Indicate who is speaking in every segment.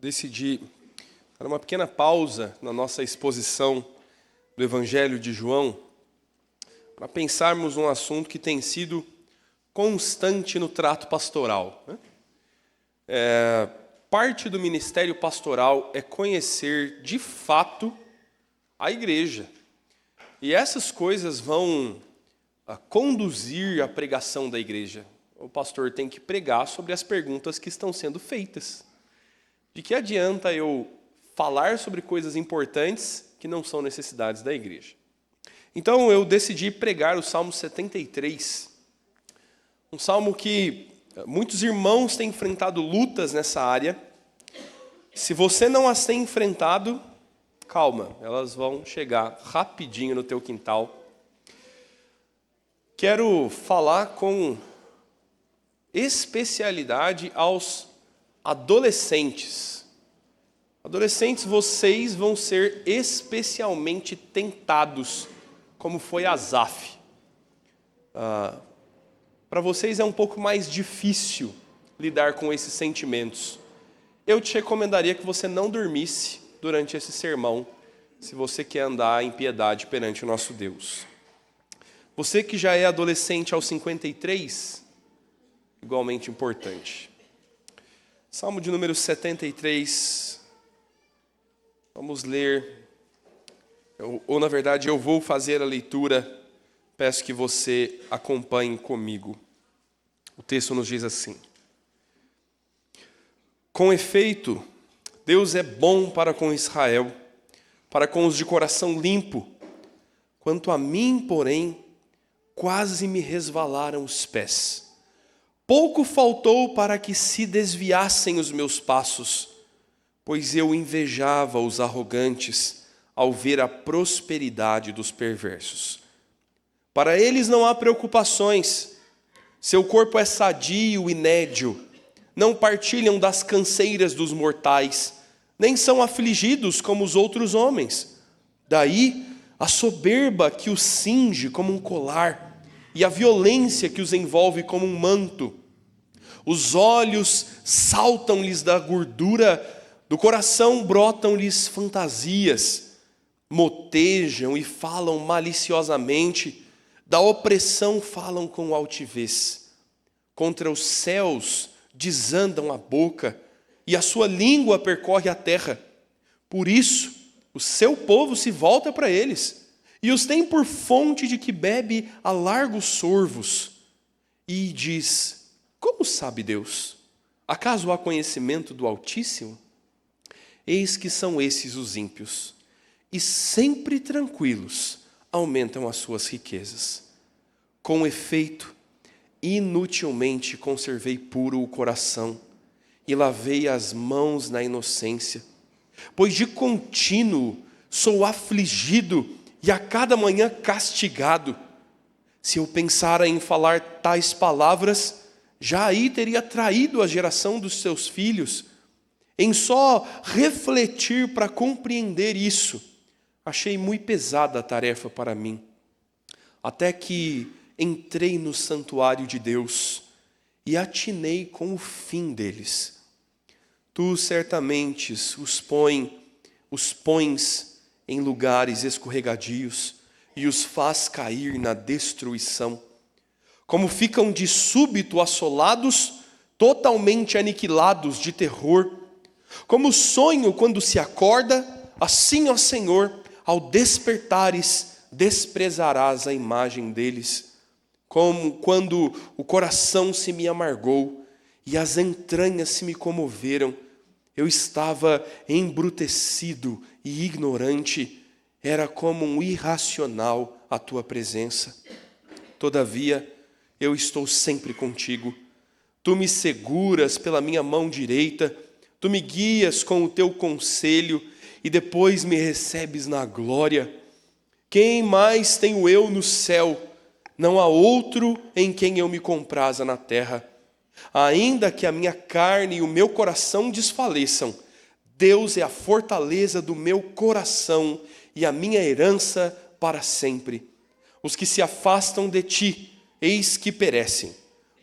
Speaker 1: decidi dar uma pequena pausa na nossa exposição do Evangelho de João para pensarmos num assunto que tem sido constante no trato pastoral. Parte do ministério pastoral é conhecer de fato a igreja. E essas coisas vão conduzir a pregação da igreja. O pastor tem que pregar sobre as perguntas que estão sendo feitas. De que adianta eu falar sobre coisas importantes que não são necessidades da igreja? Então eu decidi pregar o Salmo 73, um salmo que muitos irmãos têm enfrentado lutas nessa área. Se você não as tem enfrentado, calma, elas vão chegar rapidinho no teu quintal. Quero falar com especialidade aos adolescentes. Adolescentes, vocês vão ser especialmente tentados, como foi Asaf. Para vocês é um pouco mais difícil lidar com esses sentimentos. Eu te recomendaria que você não dormisse durante esse sermão, se você quer andar em piedade perante o nosso Deus. Você que já é adolescente aos 53, igualmente importante. Salmo de número 73, vamos ler, na verdade eu vou fazer a leitura, peço que você acompanhe comigo. O texto nos diz assim: Com efeito, Deus é bom para com Israel, para com os de coração limpo. Quanto a mim, porém, quase me resvalaram os pés. Pouco faltou para que se desviassem os meus passos, pois eu invejava os arrogantes ao ver a prosperidade dos perversos. Para eles não há preocupações, seu corpo é sadio e nédio, não partilham das canseiras dos mortais, nem são afligidos como os outros homens. Daí a soberba que os cinge como um colar, e a violência que os envolve como um manto. Os olhos saltam-lhes da gordura, do coração brotam-lhes fantasias, motejam e falam maliciosamente, da opressão falam com altivez. Contra os céus desandam a boca, e a sua língua percorre a terra. Por isso, o seu povo se volta para eles, e os tem por fonte de que bebe a largos sorvos. E diz: como sabe Deus? Acaso há conhecimento do Altíssimo? Eis que são esses os ímpios, e sempre tranquilos aumentam as suas riquezas. Com efeito, inutilmente conservei puro o coração e lavei as mãos na inocência, pois de contínuo sou afligido e a cada manhã castigado. Se eu pensara em falar tais palavras, já aí teria traído a geração dos seus filhos. Em só refletir para compreender isso, achei muito pesada a tarefa para mim, até que entrei no santuário de Deus e atinei com o fim deles. Tu certamente os pões em lugares escorregadios e os faz cair na destruição. Como ficam de súbito assolados, totalmente aniquilados de terror. Como sonho quando se acorda, assim, ó Senhor, ao despertares, desprezarás a imagem deles. Como quando o coração se me amargou e as entranhas se me comoveram, eu estava embrutecido e ignorante, era como um irracional à tua presença. Todavia, eu estou sempre contigo. Tu me seguras pela minha mão direita, tu me guias com o teu conselho e depois me recebes na glória. Quem mais tenho eu no céu? Não há outro em quem eu me compraza na terra. Ainda que a minha carne e o meu coração desfaleçam, Deus é a fortaleza do meu coração e a minha herança para sempre. Os que se afastam de ti, eis que perecem.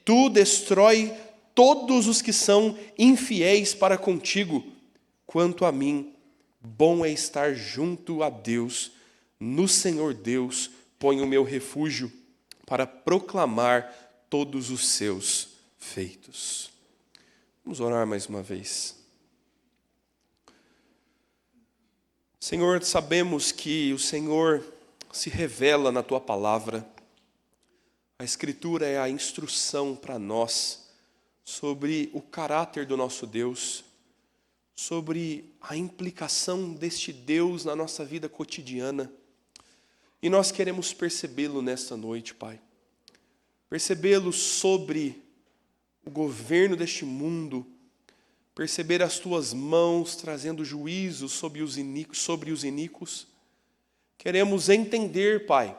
Speaker 1: Tu destrói todos os que são infiéis para contigo. Quanto a mim, bom é estar junto a Deus. No Senhor Deus ponho o meu refúgio para proclamar todos os seus feitos. Vamos orar mais uma vez. Senhor, sabemos que o Senhor se revela na Tua palavra. A Escritura é a instrução para nós sobre o caráter do nosso Deus, sobre a implicação deste Deus na nossa vida cotidiana. E nós queremos percebê-lo nesta noite, Pai. Percebê-lo sobre o governo deste mundo, perceber as Tuas mãos trazendo juízo sobre os iníquos. Queremos entender, Pai,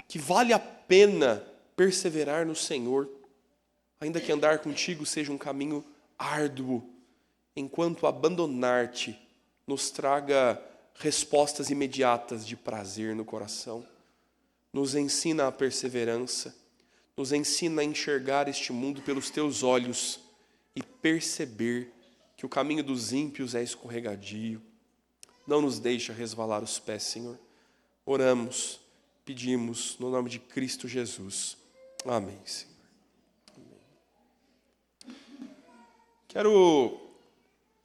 Speaker 1: que vale a pena perseverar no Senhor, ainda que andar contigo seja um caminho árduo, enquanto abandonar-te nos traga respostas imediatas de prazer no coração. Nos ensina a perseverança, nos ensina a enxergar este mundo pelos Teus olhos e perceber que o caminho dos ímpios é escorregadio. Não nos deixa resvalar os pés, Senhor. Oramos, pedimos no nome de Cristo Jesus. Amém, Senhor. Amém. Quero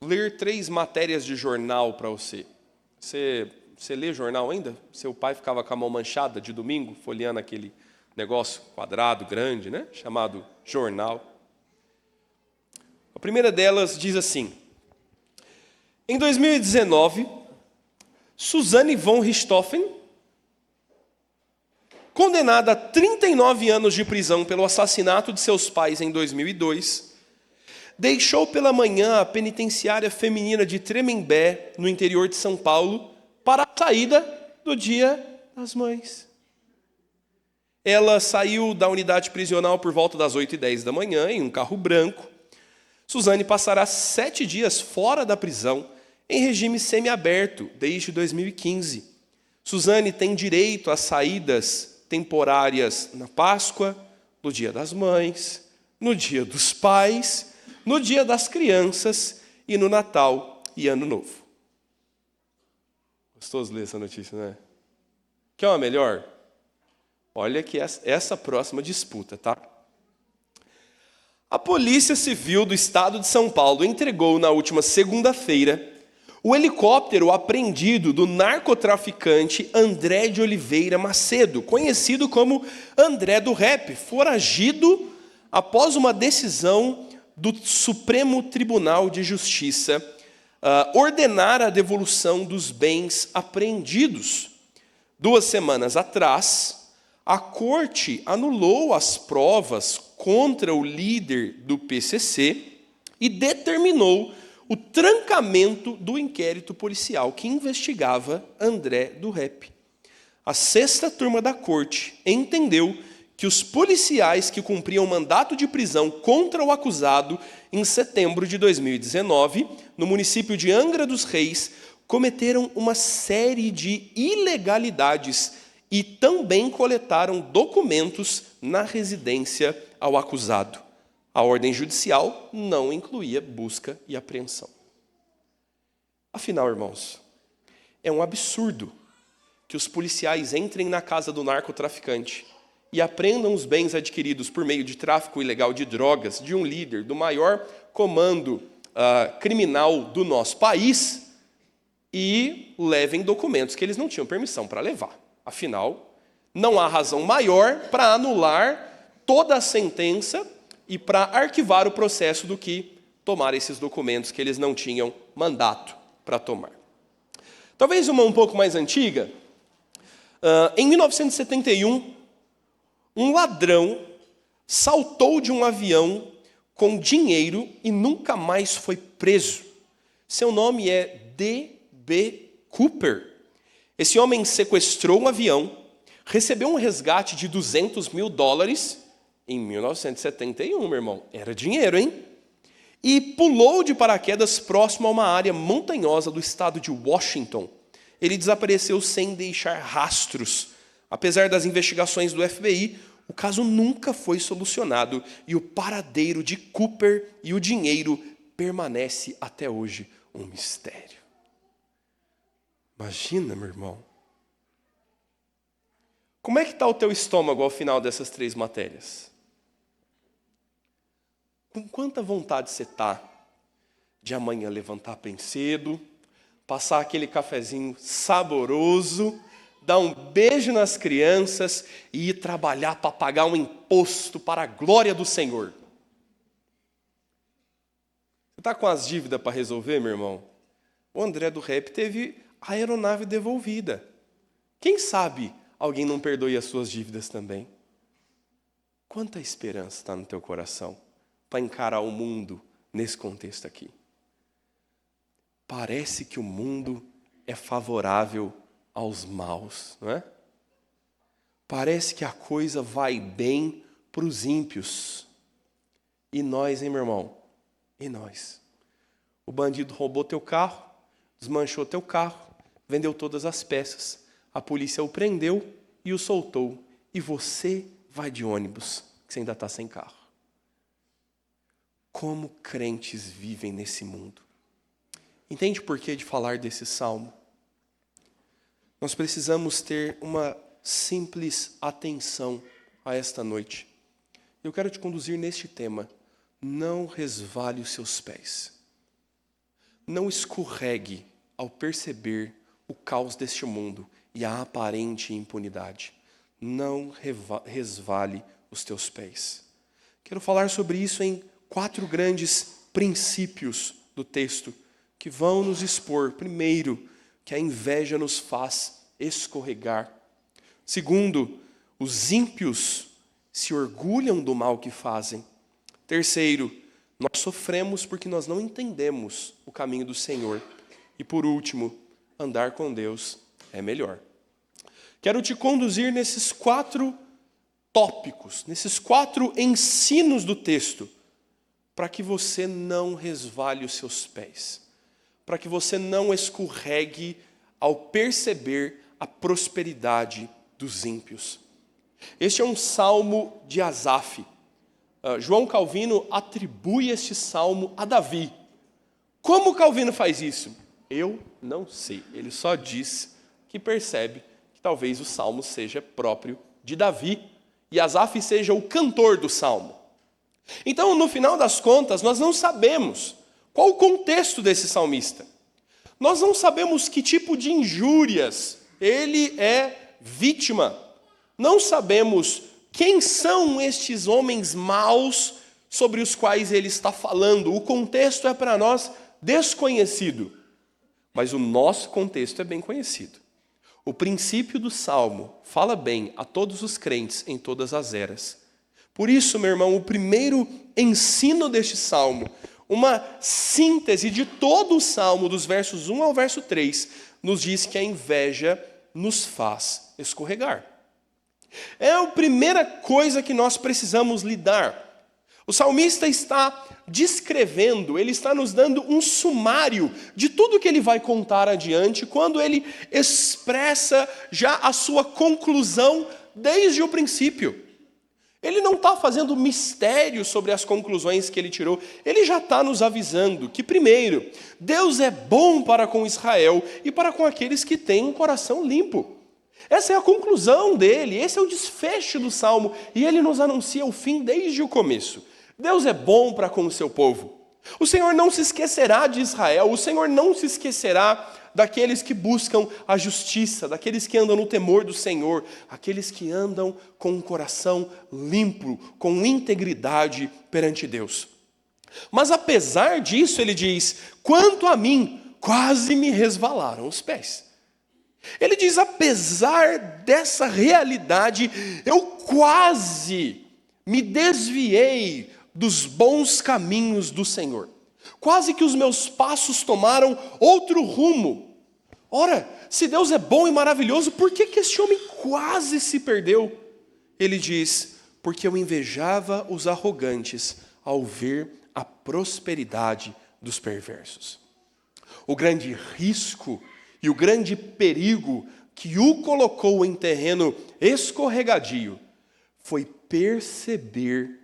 Speaker 1: ler 3 matérias de jornal para você. Você lê jornal ainda? Seu pai ficava com a mão manchada de domingo, folheando aquele negócio quadrado, grande, né? Chamado jornal. A primeira delas diz assim: em 2019, Suzanne von Richthofen, condenada a 39 anos de prisão pelo assassinato de seus pais em 2002, deixou pela manhã a penitenciária feminina de Tremembé, no interior de São Paulo, para a saída do Dia das Mães. Ela saiu da unidade prisional por volta das 8h10 da manhã, em um carro branco. Suzanne passará 7 dias fora da prisão, em regime semiaberto, desde 2015. Suzanne tem direito a saídas temporárias na Páscoa, no Dia das Mães, no Dia dos Pais, no Dia das Crianças e no Natal e Ano Novo. Gostoso ler essa notícia, né? Quer uma melhor? Olha que essa próxima disputa, tá? A Polícia Civil do Estado de São Paulo entregou na última segunda-feira o helicóptero apreendido do narcotraficante André de Oliveira Macedo, conhecido como André do Rap, foragido após uma decisão do Supremo Tribunal de Justiça ordenar a devolução dos bens apreendidos. 2 semanas atrás, a Corte anulou as provas contra o líder do PCC e determinou o trancamento do inquérito policial que investigava André do Rap. A 6ª turma da Corte entendeu que os policiais que cumpriam mandato de prisão contra o acusado em setembro de 2019, no município de Angra dos Reis, cometeram uma série de ilegalidades e também coletaram documentos na residência ao acusado. A ordem judicial não incluía busca e apreensão. Afinal, irmãos, é um absurdo que os policiais entrem na casa do narcotraficante e apreendam os bens adquiridos por meio de tráfico ilegal de drogas de um líder do maior comando criminal do nosso país e levem documentos que eles não tinham permissão para levar. Afinal, não há razão maior para anular toda a sentença e para arquivar o processo do que tomar esses documentos que eles não tinham mandato para tomar. Talvez uma um pouco mais antiga. Em 1971, um ladrão saltou de um avião com dinheiro e nunca mais foi preso. Seu nome é D.B. Cooper. Esse homem sequestrou um avião, recebeu um resgate de $200 mil em 1971, meu irmão. Era dinheiro, hein? E pulou de paraquedas próximo a uma área montanhosa do estado de Washington. Ele desapareceu sem deixar rastros. Apesar das investigações do FBI, o caso nunca foi solucionado e o paradeiro de Cooper e o dinheiro permanece até hoje um mistério. Imagina, meu irmão. Como é que está o teu estômago ao final dessas 3 matérias? Com quanta vontade você está de amanhã levantar bem cedo, passar aquele cafezinho saboroso, dar um beijo nas crianças e ir trabalhar para pagar um imposto para a glória do Senhor? Você está com as dívidas para resolver, meu irmão? O André do Rap teve a aeronave devolvida. Quem sabe alguém não perdoe as suas dívidas também? Quanta esperança está no teu coração para encarar o mundo nesse contexto aqui? Parece que o mundo é favorável aos maus, não é? Parece que a coisa vai bem para os ímpios. E nós, hein, meu irmão? E nós? O bandido roubou teu carro, desmanchou teu carro, vendeu todas as peças. A polícia o prendeu e o soltou. E você vai de ônibus, que você ainda está sem carro. Como crentes vivem nesse mundo? Entende por que de falar desse salmo? Nós precisamos ter uma simples atenção a esta noite. Eu quero te conduzir neste tema. Não resvale os seus pés. Não escorregue ao perceber o caos deste mundo e a aparente impunidade. Não resvale os teus pés. Quero falar sobre isso em 4 grandes princípios do texto que vão nos expor, primeiro, que a inveja nos faz escorregar. Segundo, os ímpios se orgulham do mal que fazem. Terceiro, nós sofremos porque nós não entendemos o caminho do Senhor. E por último, andar com Deus é melhor. Quero te conduzir nesses 4 tópicos, nesses 4 ensinos do texto, para que você não resvale os seus pés, para que você não escorregue ao perceber a prosperidade dos ímpios. Este é um salmo de Asaf. João Calvino atribui este salmo a Davi. Como Calvino faz isso? Eu não sei. Ele só diz que percebe que talvez o salmo seja próprio de Davi e Asaf seja o cantor do salmo. Então, no final das contas, nós não sabemos qual o contexto desse salmista. Nós não sabemos que tipo de injúrias ele é vítima. Não sabemos quem são estes homens maus sobre os quais ele está falando. O contexto é para nós desconhecido, mas o nosso contexto é bem conhecido. O princípio do Salmo fala bem a todos os crentes em todas as eras. Por isso, meu irmão, o primeiro ensino deste Salmo, uma síntese de todo o Salmo, dos versos 1 ao verso 3, nos diz que a inveja nos faz escorregar. É a primeira coisa que nós precisamos lidar. O salmista está descrevendo, ele está nos dando um sumário de tudo que ele vai contar adiante, quando ele expressa já a sua conclusão desde o princípio. Ele não está fazendo mistério sobre as conclusões que ele tirou, ele já está nos avisando que, primeiro, Deus é bom para com Israel e para com aqueles que têm um coração limpo. Essa é a conclusão dele, esse é o desfecho do Salmo, e ele nos anuncia o fim desde o começo. Deus é bom para com o seu povo. O Senhor não se esquecerá de Israel, o Senhor não se esquecerá daqueles que buscam a justiça, daqueles que andam no temor do Senhor, aqueles que andam com um coração limpo, com integridade perante Deus. Mas apesar disso, ele diz, quanto a mim, quase me resvalaram os pés. Ele diz, apesar dessa realidade, eu quase me desviei dos bons caminhos do Senhor. Quase que os meus passos tomaram outro rumo. Ora, se Deus é bom e maravilhoso, por que este homem quase se perdeu? Ele diz, porque eu invejava os arrogantes ao ver a prosperidade dos perversos. O grande risco e o grande perigo que o colocou em terreno escorregadio foi perceber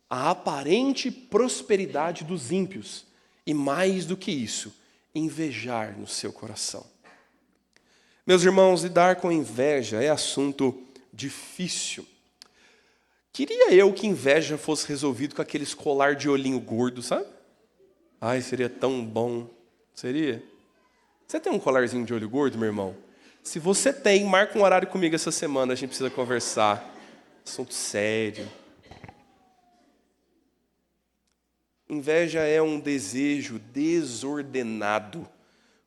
Speaker 1: a aparente prosperidade dos ímpios E mais do que isso, invejar no seu coração. Meus irmãos, lidar com inveja é assunto difícil. Queria eu que inveja fosse resolvido com aqueles colar de olhinho gordo, sabe? Ai, seria tão bom. Seria? Você tem um colarzinho de olho gordo, meu irmão? Se você tem, marca um horário comigo essa semana, a gente precisa conversar. Assunto sério. Inveja é um desejo desordenado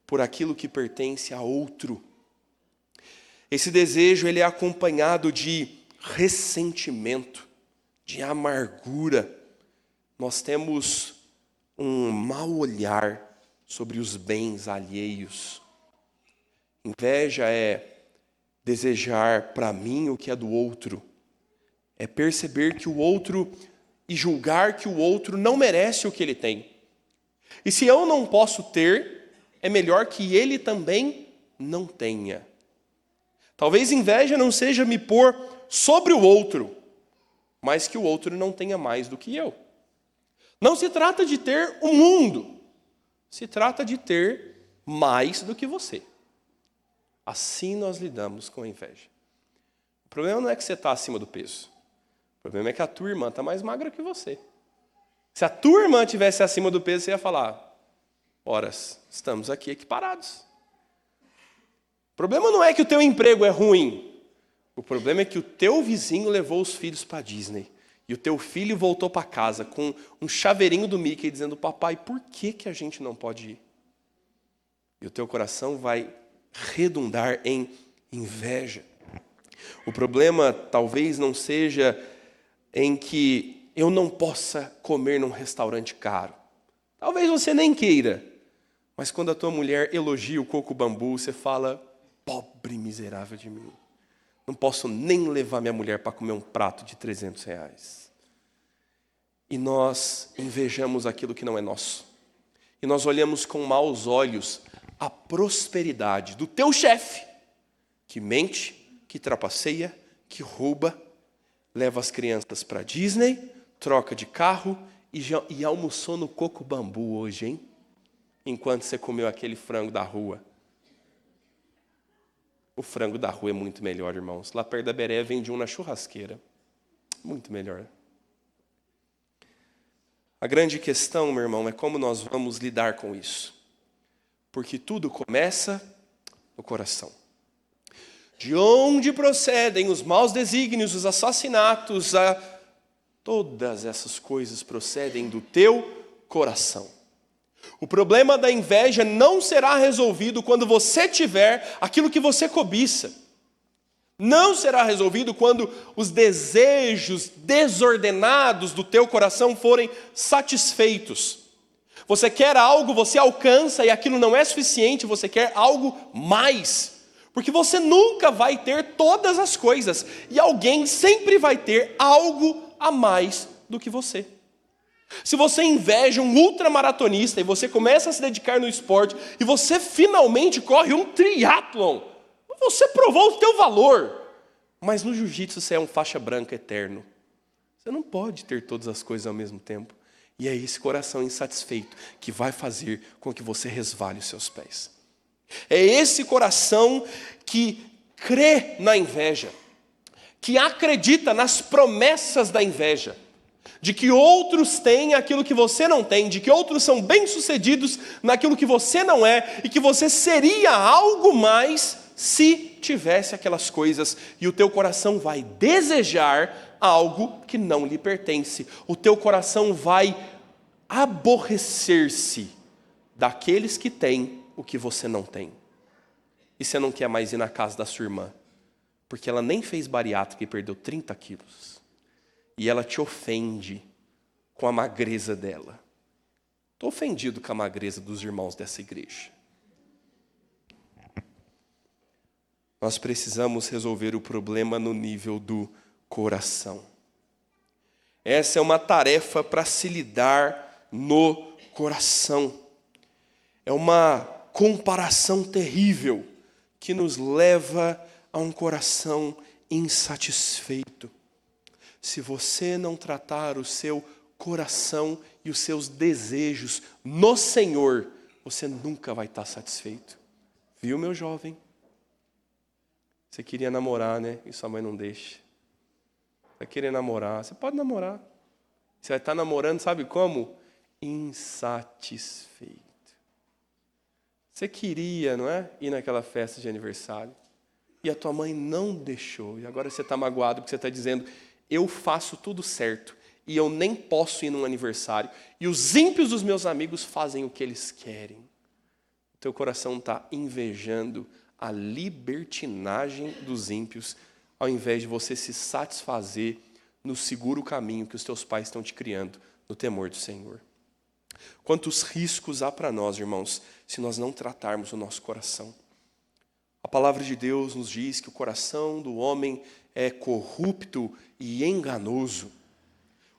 Speaker 1: por aquilo que pertence a outro. Esse desejo ele é acompanhado de ressentimento, de amargura. Nós temos um mau olhar sobre os bens alheios. Inveja é desejar para mim o que é do outro. É perceber que o outro e julgar que o outro não merece o que ele tem. E se eu não posso ter, é melhor que ele também não tenha. Talvez inveja não seja me pôr sobre o outro, mas que o outro não tenha mais do que eu. Não se trata de ter o mundo, se trata de ter mais do que você. Assim nós lidamos com a inveja. O problema não é que você está acima do peso. O problema é que a tua irmã está mais magra que você. Se a tua irmã estivesse acima do peso, você ia falar, horas, estamos aqui equiparados. O problema não é que o teu emprego é ruim. O problema é que o teu vizinho levou os filhos para a Disney. E o teu filho voltou para casa com um chaveirinho do Mickey dizendo, papai, por que a gente não pode ir? E o teu coração vai redundar em inveja. O problema talvez não seja em que eu não possa comer num restaurante caro. Talvez você nem queira. Mas quando a tua mulher elogia o coco bambu, você fala, pobre miserável de mim. Não posso nem levar minha mulher para comer um prato de R$300. E nós invejamos aquilo que não é nosso. E nós olhamos com maus olhos a prosperidade do teu chefe, que mente, que trapaceia, que rouba, leva as crianças para Disney, troca de carro e almoçou no coco bambu hoje, hein? Enquanto você comeu aquele frango da rua. O frango da rua é muito melhor, irmãos. Lá perto da Beré vende um na churrasqueira. Muito melhor. A grande questão, meu irmão, é como nós vamos lidar com isso. Porque tudo começa no coração. De onde procedem os maus desígnios, os assassinatos, todas essas coisas procedem do teu coração. O problema da inveja não será resolvido quando você tiver aquilo que você cobiça. Não será resolvido quando os desejos desordenados do teu coração forem satisfeitos. Você quer algo, você alcança e aquilo não é suficiente, você quer algo mais. Porque você nunca vai ter todas as coisas e alguém sempre vai ter algo a mais do que você. Se você inveja um ultramaratonista e você começa a se dedicar no esporte e você finalmente corre um triatlon, você provou o teu valor. Mas no jiu-jitsu você é um faixa branca eterno. Você não pode ter todas as coisas ao mesmo tempo. E é esse coração insatisfeito que vai fazer com que você resvale os seus pés. É esse coração que crê na inveja, que acredita nas promessas da inveja, de que outros têm aquilo que você não tem, de que outros são bem-sucedidos naquilo que você não é, e que você seria algo mais se tivesse aquelas coisas, e o teu coração vai desejar algo que não lhe pertence. O teu coração vai aborrecer-se daqueles que têm o que você não tem. E você não quer mais ir na casa da sua irmã, porque ela nem fez bariátrica e perdeu 30 quilos. E ela te ofende com a magreza dela. Estou ofendido com a magreza dos irmãos dessa igreja. Nós precisamos resolver o problema no nível do coração. Essa é uma tarefa para se lidar no coração. É uma comparação terrível que nos leva a um coração insatisfeito. Se você não tratar o seu coração e os seus desejos no Senhor, você nunca vai estar satisfeito. Viu, meu jovem? Você queria namorar, né? E sua mãe não deixa. Vai querer namorar. Você pode namorar. Você vai estar namorando, sabe como? Insatisfeito. Você queria, não é? Ir naquela festa de aniversário. E a tua mãe não deixou. E agora você está magoado porque você está dizendo, eu faço tudo certo. E eu nem posso ir num aniversário. E os ímpios dos meus amigos fazem o que eles querem. O teu coração está invejando a libertinagem dos ímpios, ao invés de você se satisfazer no seguro caminho que os teus pais estão te criando, no temor do Senhor. Quantos riscos há para nós, irmãos, se nós não tratarmos o nosso coração. A palavra de Deus nos diz que o coração do homem é corrupto e enganoso.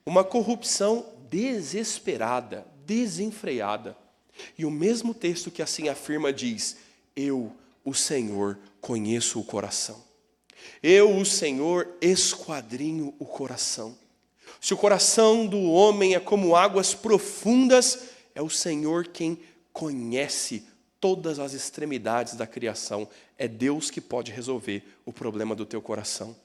Speaker 1: Uma corrupção desesperada, desenfreada. E o mesmo texto que assim afirma diz, eu, o Senhor, conheço o coração. Eu, o Senhor, esquadrinho o coração. Se o coração do homem é como águas profundas, é o Senhor quem conhece todas as extremidades da criação. É Deus que pode resolver o problema do teu coração.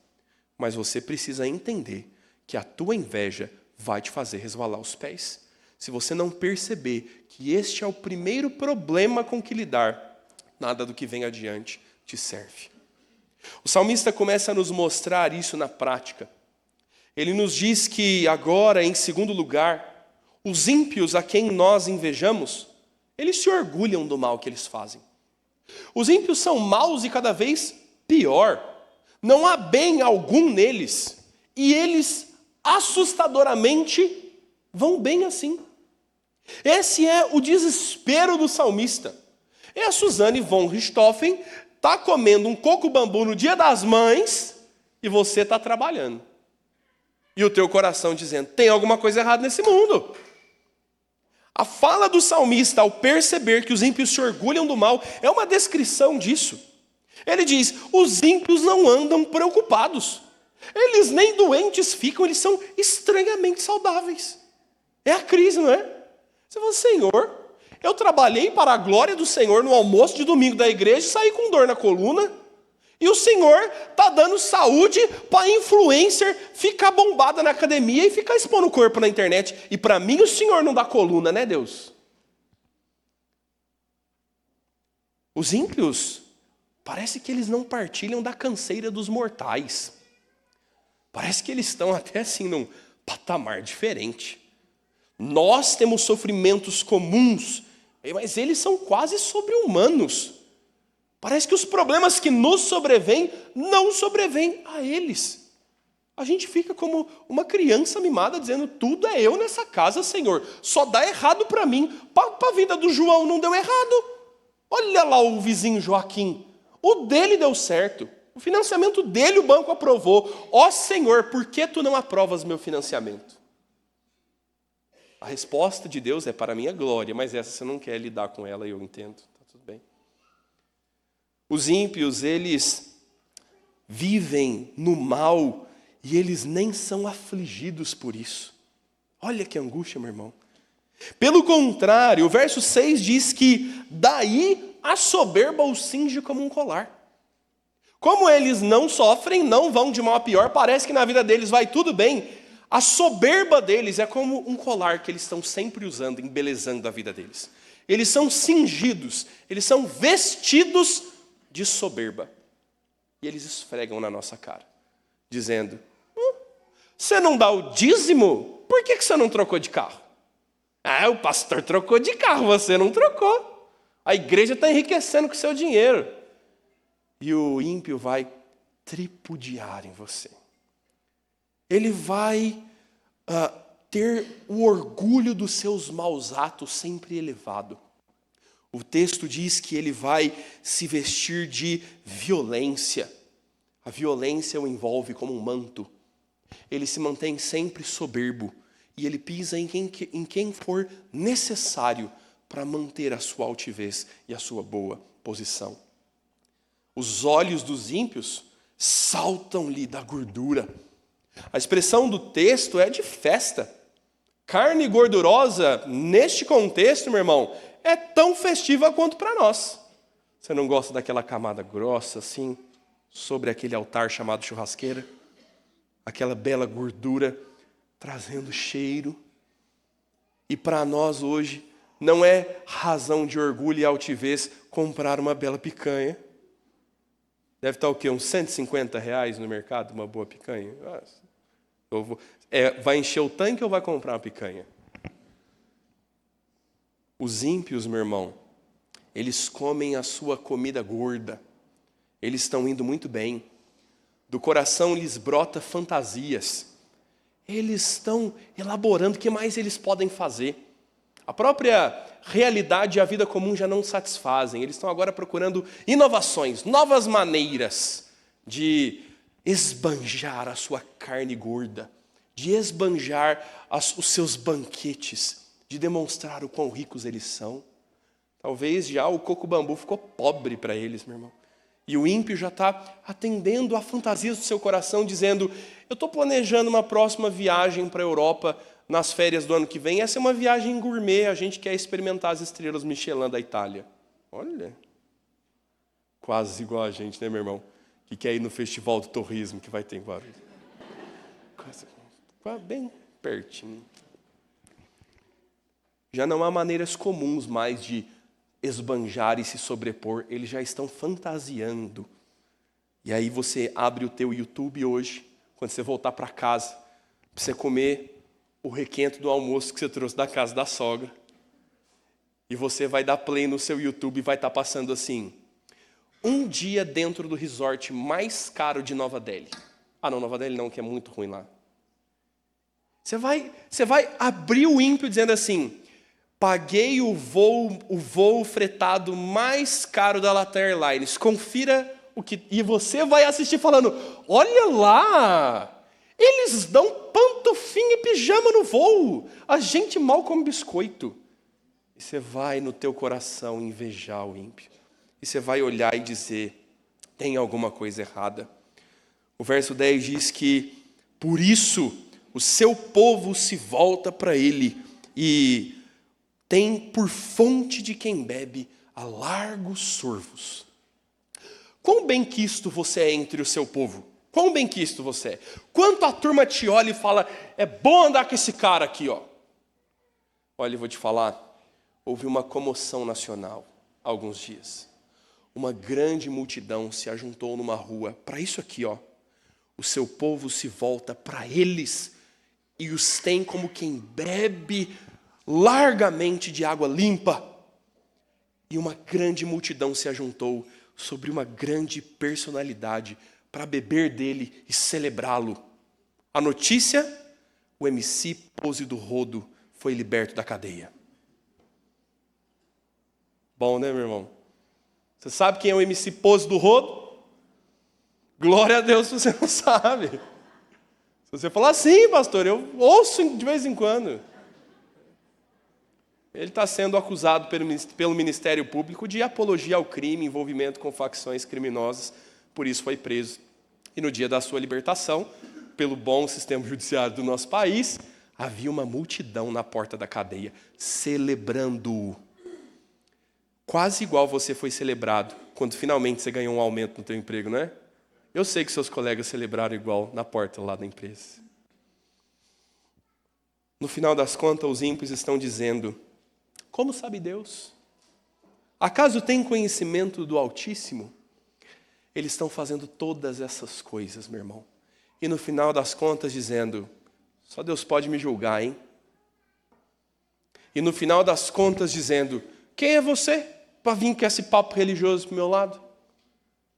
Speaker 1: Mas você precisa entender que a tua inveja vai te fazer resvalar os pés. Se você não perceber que este é o primeiro problema com que lidar, nada do que vem adiante te serve. O salmista começa a nos mostrar isso na prática. Ele nos diz que agora, em segundo lugar, os ímpios a quem nós invejamos, eles se orgulham do mal que eles fazem. Os ímpios são maus e cada vez pior. Não há bem algum neles. E eles, assustadoramente, vão bem assim. Esse é o desespero do salmista. E a Suzane von Richthofen está comendo um coco-bambu no Dia das Mães e você está trabalhando. E o teu coração dizendo, tem alguma coisa errada nesse mundo. A fala do salmista ao perceber que os ímpios se orgulham do mal é uma descrição disso. Ele diz, os ímpios não andam preocupados. Eles nem doentes ficam, eles são estranhamente saudáveis. É a crise, não é? Você fala, Senhor, eu trabalhei para a glória do Senhor no almoço de domingo da igreja e saí com dor na coluna. E o Senhor está dando saúde para influencer ficar bombada na academia e ficar expondo o corpo na internet. E para mim o Senhor não dá coluna, né, Deus? Os ímpios, parece que eles não partilham da canseira dos mortais. Parece que eles estão até assim num patamar diferente. Nós temos sofrimentos comuns, mas eles são quase sobre-humanos. Parece que os problemas que nos sobrevêm, não sobrevêm a eles. A gente fica como uma criança mimada dizendo, tudo é eu nessa casa, Senhor. Só dá errado para mim. Para a vida do João não deu errado. Olha lá o vizinho Joaquim. O dele deu certo. O financiamento dele o banco aprovou. Ó Senhor, por que tu não aprovas meu financiamento? A resposta de Deus é para a minha glória, mas essa você não quer lidar com ela e eu entendo. Tá tudo bem. Os ímpios, eles vivem no mal e eles nem são afligidos por isso. Olha que angústia, meu irmão. Pelo contrário, o verso 6 diz que daí a soberba os cinge como um colar. Como eles não sofrem, não vão de mal a pior, parece que na vida deles vai tudo bem. A soberba deles é como um colar que eles estão sempre usando, embelezando a vida deles. Eles são cingidos, eles são vestidos de soberba. E eles esfregam na nossa cara, dizendo, você não dá o dízimo? Por que você não trocou de carro? Ah, o pastor trocou de carro, você não trocou. A igreja está enriquecendo com o seu dinheiro. E o ímpio vai tripudiar em você. Ele vai ter o orgulho dos seus maus atos sempre elevado. O texto diz que ele vai se vestir de violência. A violência o envolve como um manto. Ele se mantém sempre soberbo. E ele pisa em quem for necessário para manter a sua altivez e a sua boa posição. Os olhos dos ímpios saltam-lhe da gordura. A expressão do texto é de festa. Carne gordurosa, neste contexto, meu irmão, é tão festiva quanto para nós. Você não gosta daquela camada grossa, assim, sobre aquele altar chamado churrasqueira? Aquela bela gordura trazendo cheiro. E para nós hoje, não é razão de orgulho e altivez comprar uma bela picanha. Deve estar o quê? Uns R$150 no mercado, uma boa picanha? Vai encher o tanque ou vai comprar uma picanha? Os ímpios, meu irmão, eles comem a sua comida gorda. Eles estão indo muito bem. Do coração lhes brota fantasias. Eles estão elaborando o que mais eles podem fazer. A própria realidade e a vida comum já não satisfazem. Eles estão agora procurando inovações, novas maneiras de esbanjar a sua carne gorda, de esbanjar os seus banquetes, de demonstrar o quão ricos eles são. Talvez já o coco bambu ficou pobre para eles, meu irmão. E o ímpio já está atendendo a fantasias do seu coração, dizendo: eu estou planejando uma próxima viagem para a Europa nas férias do ano que vem. Essa é uma viagem gourmet, a gente quer experimentar as estrelas Michelin da Itália. Olha, quase igual a gente, né, meu irmão? Que quer ir no Festival do Torresmo que vai ter em Guarulhos. Quase bem pertinho. Já não há maneiras comuns mais de esbanjar e se sobrepor, eles já estão fantasiando. E aí você abre o teu YouTube hoje, quando você voltar para casa, para você comer o requento do almoço que você trouxe da casa da sogra. E você vai dar play no seu YouTube e vai estar passando assim: um dia dentro do resort mais caro de Nova Delhi. Ah, não, Nova Delhi não, que é muito ruim lá. Você vai abrir o ímpio dizendo assim: paguei o voo fretado mais caro da Latam Airlines. Confira o que... E você vai assistir falando: olha lá, eles dão pantufinha e pijama no voo. A gente mal come biscoito. E você vai no teu coração invejar o ímpio. E você vai olhar e dizer: tem alguma coisa errada. O verso 10 diz que, por isso, o seu povo se volta para ele e tem por fonte de quem bebe a largos sorvos. Quão benquisto você é entre o seu povo? Quão benquisto você é? Quanto a turma te olha e fala: é bom andar com esse cara aqui, ó. Olha, eu vou te falar, houve uma comoção nacional há alguns dias. Uma grande multidão se ajuntou numa rua para isso aqui, ó. O seu povo se volta para eles e os tem como quem bebe largamente de água limpa. E uma grande multidão se ajuntou sobre uma grande personalidade para beber dele e celebrá-lo. A notícia: o MC Pose do Rodo foi liberto da cadeia. Bom, né, meu irmão? Você sabe quem é o MC Pose do Rodo? Glória a Deus se você não sabe. Se você falar: sim, pastor, eu ouço de vez em quando. Ele está sendo acusado pelo Ministério Público de apologia ao crime, envolvimento com facções criminosas, por isso foi preso. E no dia da sua libertação, pelo bom sistema judiciário do nosso país, havia uma multidão na porta da cadeia, celebrando-o. Quase igual você foi celebrado quando finalmente você ganhou um aumento no teu emprego, não é? Eu sei que seus colegas celebraram igual na porta lá da empresa. No final das contas, os ímpios estão dizendo: como sabe Deus? Acaso tem conhecimento do Altíssimo? Eles estão fazendo todas essas coisas, meu irmão. E no final das contas dizendo: só Deus pode me julgar, hein? E no final das contas dizendo: quem é você para vir com esse papo religioso para o meu lado?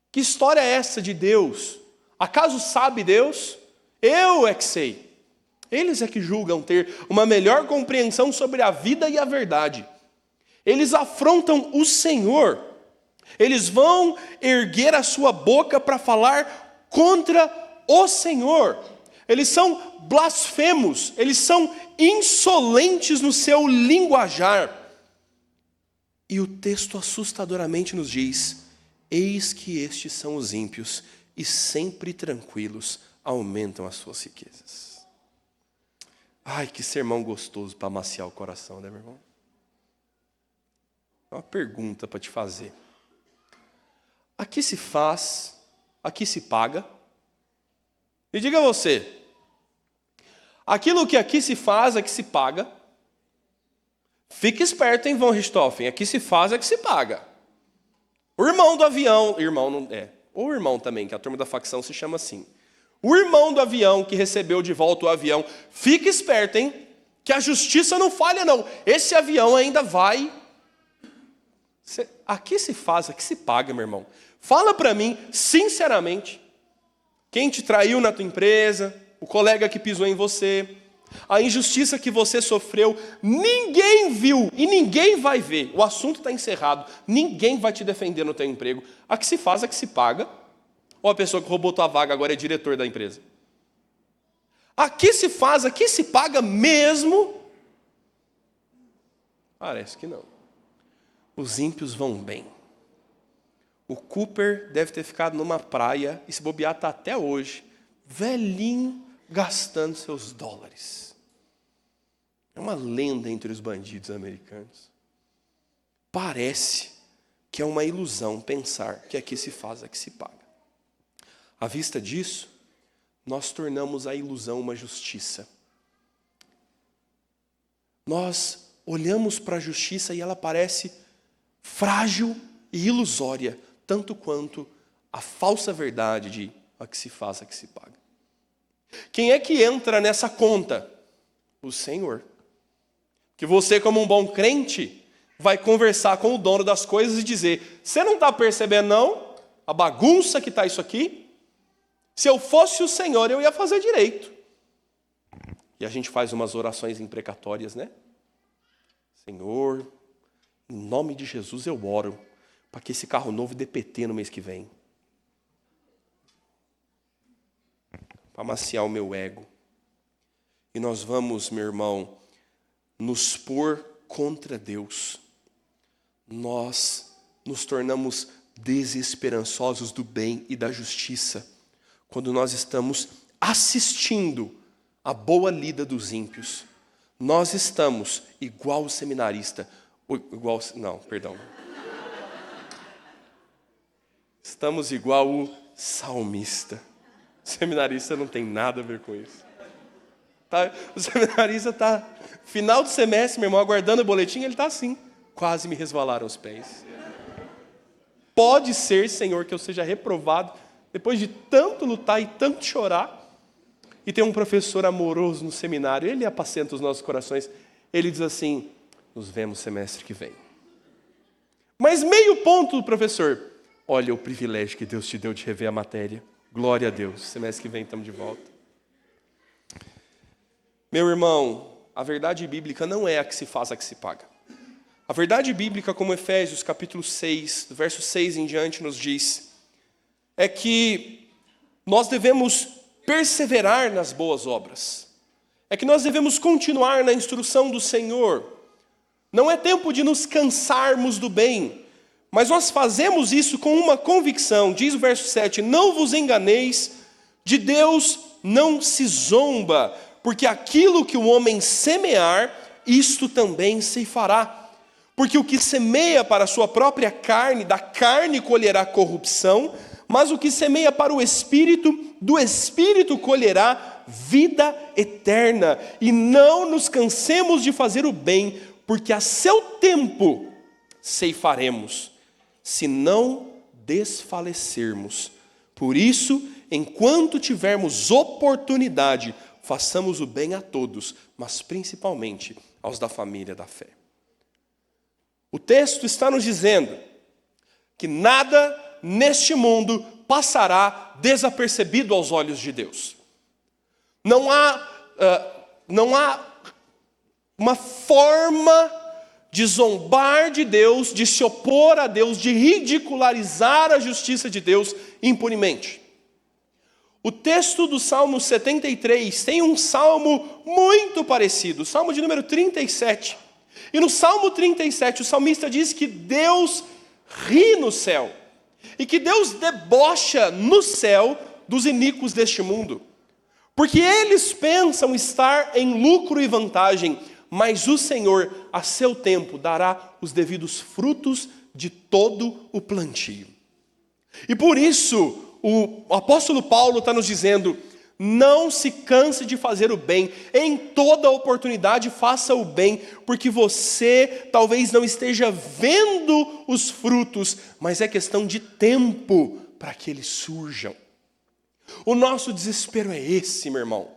Speaker 1: Que história é essa de Deus? Acaso sabe Deus? Eu é que sei. Eles é que julgam ter uma melhor compreensão sobre a vida e a verdade. Eles afrontam o Senhor. Eles vão erguer a sua boca para falar contra o Senhor. Eles são blasfemos. Eles são insolentes no seu linguajar. E o texto assustadoramente nos diz: eis que estes são os ímpios, e sempre tranquilos aumentam as suas riquezas. Ai, que sermão gostoso para amaciar o coração, né, meu irmão? Uma pergunta para te fazer. Aqui se faz, aqui se paga. E diga você, aquilo que aqui se faz, aqui se paga. Fique esperto, hein, Von Richthofen, aqui se faz, aqui se paga. O irmão do avião, irmão não é, ou o irmão também, que a turma da facção se chama assim. O irmão do avião que recebeu de volta o avião, fique esperto, hein, que a justiça não falha não. Esse avião ainda vai. Aqui se faz, aqui se paga, meu irmão. Fala para mim, sinceramente, quem te traiu na tua empresa, o colega que pisou em você, a injustiça que você sofreu, ninguém viu e ninguém vai ver. O assunto está encerrado, ninguém vai te defender no teu emprego. Aqui se faz, aqui se paga. Ou a pessoa que roubou tua vaga agora é diretor da empresa. Aqui se faz, aqui se paga mesmo? Parece que não. Os ímpios vão bem. O Cooper deve ter ficado numa praia, e se bobear está até hoje, velhinho, gastando seus dólares. É uma lenda entre os bandidos americanos. Parece que é uma ilusão pensar que aqui se faz, aqui se paga. À vista disso, nós tornamos a ilusão uma justiça. Nós olhamos para a justiça e ela parece frágil e ilusória, tanto quanto a falsa verdade de a que se faz, a que se paga. Quem é que entra nessa conta? O Senhor. Que você, como um bom crente, vai conversar com o dono das coisas e dizer, você não está percebendo não a bagunça que está isso aqui? Se eu fosse o Senhor, eu ia fazer direito. E a gente faz umas orações imprecatórias, né? Senhor, em nome de Jesus eu oro para que esse carro novo dê PT no mês que vem. Para amaciar o meu ego. E nós vamos, meu irmão, nos pôr contra Deus. Nós nos tornamos desesperançosos do bem e da justiça quando nós estamos assistindo a boa lida dos ímpios. Nós estamos igual o seminarista. Estamos igual o salmista. O seminarista não tem nada a ver com isso. Tá? O seminarista está, final do semestre, meu irmão, aguardando o boletim, ele está assim. Quase me resvalaram os pés. Pode ser, Senhor, que eu seja reprovado depois de tanto lutar e tanto chorar. E tem um professor amoroso no seminário, ele apacenta os nossos corações. Ele diz assim, nos vemos semestre que vem. Mas meio ponto, professor. Olha o privilégio que Deus te deu de rever a matéria. Glória a Deus. Semestre que vem estamos de volta. Meu irmão, a verdade bíblica não é a que se faz, a que se paga. A verdade bíblica, como Efésios capítulo 6, do verso 6 em diante, nos diz, é que nós devemos perseverar nas boas obras. É que nós devemos continuar na instrução do Senhor. Não é tempo de nos cansarmos do bem, mas nós fazemos isso com uma convicção. Diz o verso 7, não vos enganeis, de Deus não se zomba, porque aquilo que o homem semear, isto também se fará. Porque o que semeia para a sua própria carne, da carne colherá corrupção, mas o que semeia para o Espírito, do Espírito colherá vida eterna. E não nos cansemos de fazer o bem, porque a seu tempo ceifaremos, se não desfalecermos. Por isso, enquanto tivermos oportunidade, façamos o bem a todos, mas principalmente aos da família da fé. O texto está nos dizendo que nada neste mundo passará desapercebido aos olhos de Deus. Não há uma forma de zombar de Deus, de se opor a Deus, de ridicularizar a justiça de Deus impunemente. O texto do Salmo 73 tem um salmo muito parecido, o salmo de número 37. E no Salmo 37, o salmista diz que Deus ri no céu. E que Deus debocha no céu dos iníquos deste mundo. Porque eles pensam estar em lucro e vantagem, mas o Senhor, a seu tempo, dará os devidos frutos de todo o plantio. E por isso, o apóstolo Paulo está nos dizendo: não se canse de fazer o bem, em toda oportunidade faça o bem, porque você talvez não esteja vendo os frutos, mas é questão de tempo para que eles surjam. O nosso desespero é esse, meu irmão.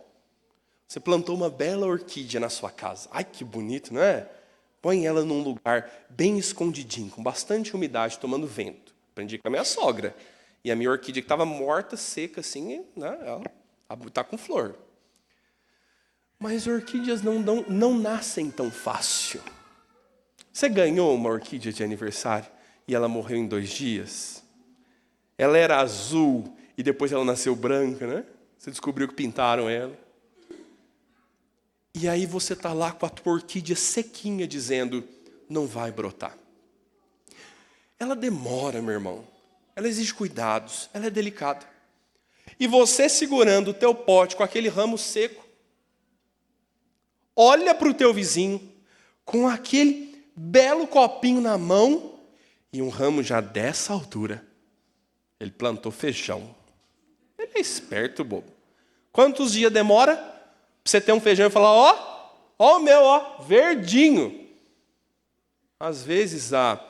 Speaker 1: Você plantou uma bela orquídea na sua casa. Ai, que bonito, não é? Põe ela num lugar bem escondidinho, com bastante umidade, tomando vento. Aprendi com a minha sogra. E a minha orquídea que estava morta, seca assim, né? Ela está com flor. Mas orquídeas não nascem tão fácil. Você ganhou uma orquídea de aniversário e ela morreu em 2 dias? Ela era azul e depois ela nasceu branca, né? Você descobriu que pintaram ela. E aí você está lá com a tua orquídea sequinha dizendo: não vai brotar. Ela demora, meu irmão. Ela exige cuidados, ela é delicada. E você segurando o teu pote com aquele ramo seco, olha para o teu vizinho com aquele belo copinho na mão e um ramo já dessa altura. Ele plantou feijão. Ele é esperto, bobo. Quantos dias demora para você ter um feijão e falar: ó o meu, ó, verdinho. Às vezes a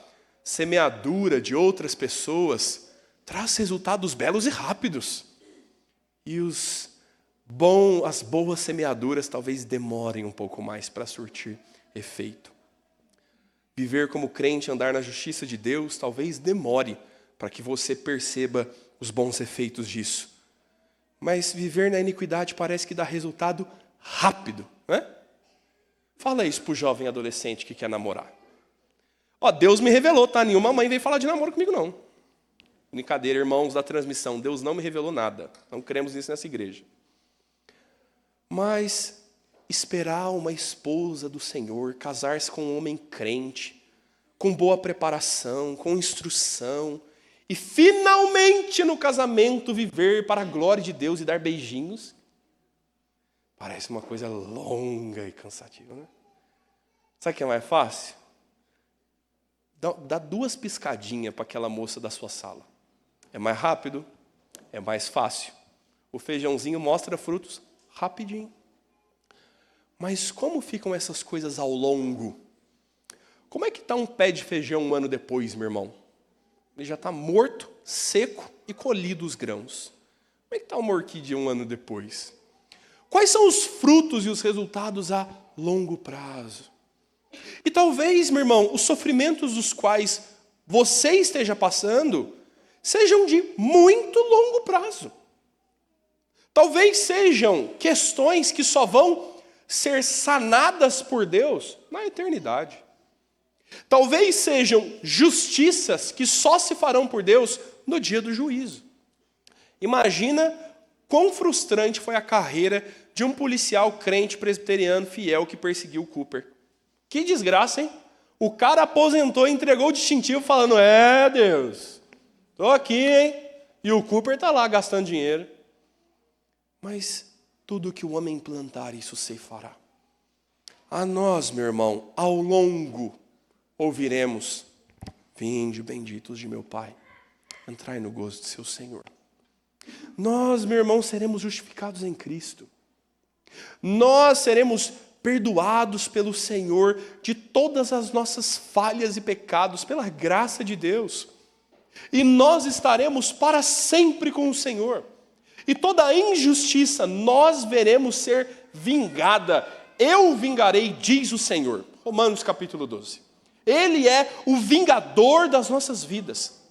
Speaker 1: semeadura de outras pessoas traz resultados belos e rápidos. E as boas semeaduras talvez demorem um pouco mais para surtir efeito. Viver como crente, andar na justiça de Deus, talvez demore para que você perceba os bons efeitos disso. Mas viver na iniquidade parece que dá resultado rápido, né? Fala isso para o jovem adolescente que quer namorar. Ó, Deus me revelou, tá? Nenhuma mãe veio falar de namoro comigo, não. Brincadeira, irmãos da transmissão. Deus não me revelou nada. Não cremos nisso nessa igreja. Mas esperar uma esposa do Senhor, casar-se com um homem crente, com boa preparação, com instrução, e finalmente no casamento viver para a glória de Deus e dar beijinhos, parece uma coisa longa e cansativa, né? Sabe o que é mais fácil? Dá 2 piscadinhas para aquela moça da sua sala. É mais rápido, é mais fácil. O feijãozinho mostra frutos rapidinho. Mas como ficam essas coisas ao longo? Como é que está um pé de feijão 1 ano depois, meu irmão? Ele já está morto, seco e colhido os grãos. Como é que está uma orquídea 1 ano depois? Quais são os frutos e os resultados a longo prazo? E talvez, meu irmão, os sofrimentos dos quais você esteja passando sejam de muito longo prazo. Talvez sejam questões que só vão ser sanadas por Deus na eternidade. Talvez sejam justiças que só se farão por Deus no dia do juízo. Imagina quão frustrante foi a carreira de um policial crente presbiteriano fiel que perseguiu o Cooper. Que desgraça, hein? O cara aposentou e entregou o distintivo falando: Deus, tô aqui, hein? E o Cooper está lá gastando dinheiro. Mas tudo que o homem plantar, isso ceifará. A nós, meu irmão, ao longo ouviremos: vinde, benditos de meu Pai, entrai no gozo de seu Senhor. Nós, meu irmão, seremos justificados em Cristo. Nós seremos perdoados pelo Senhor de todas as nossas falhas e pecados, pela graça de Deus. E nós estaremos para sempre com o Senhor. E toda a injustiça nós veremos ser vingada. Eu vingarei, diz o Senhor. Romanos capítulo 12. Ele é o vingador das nossas vidas.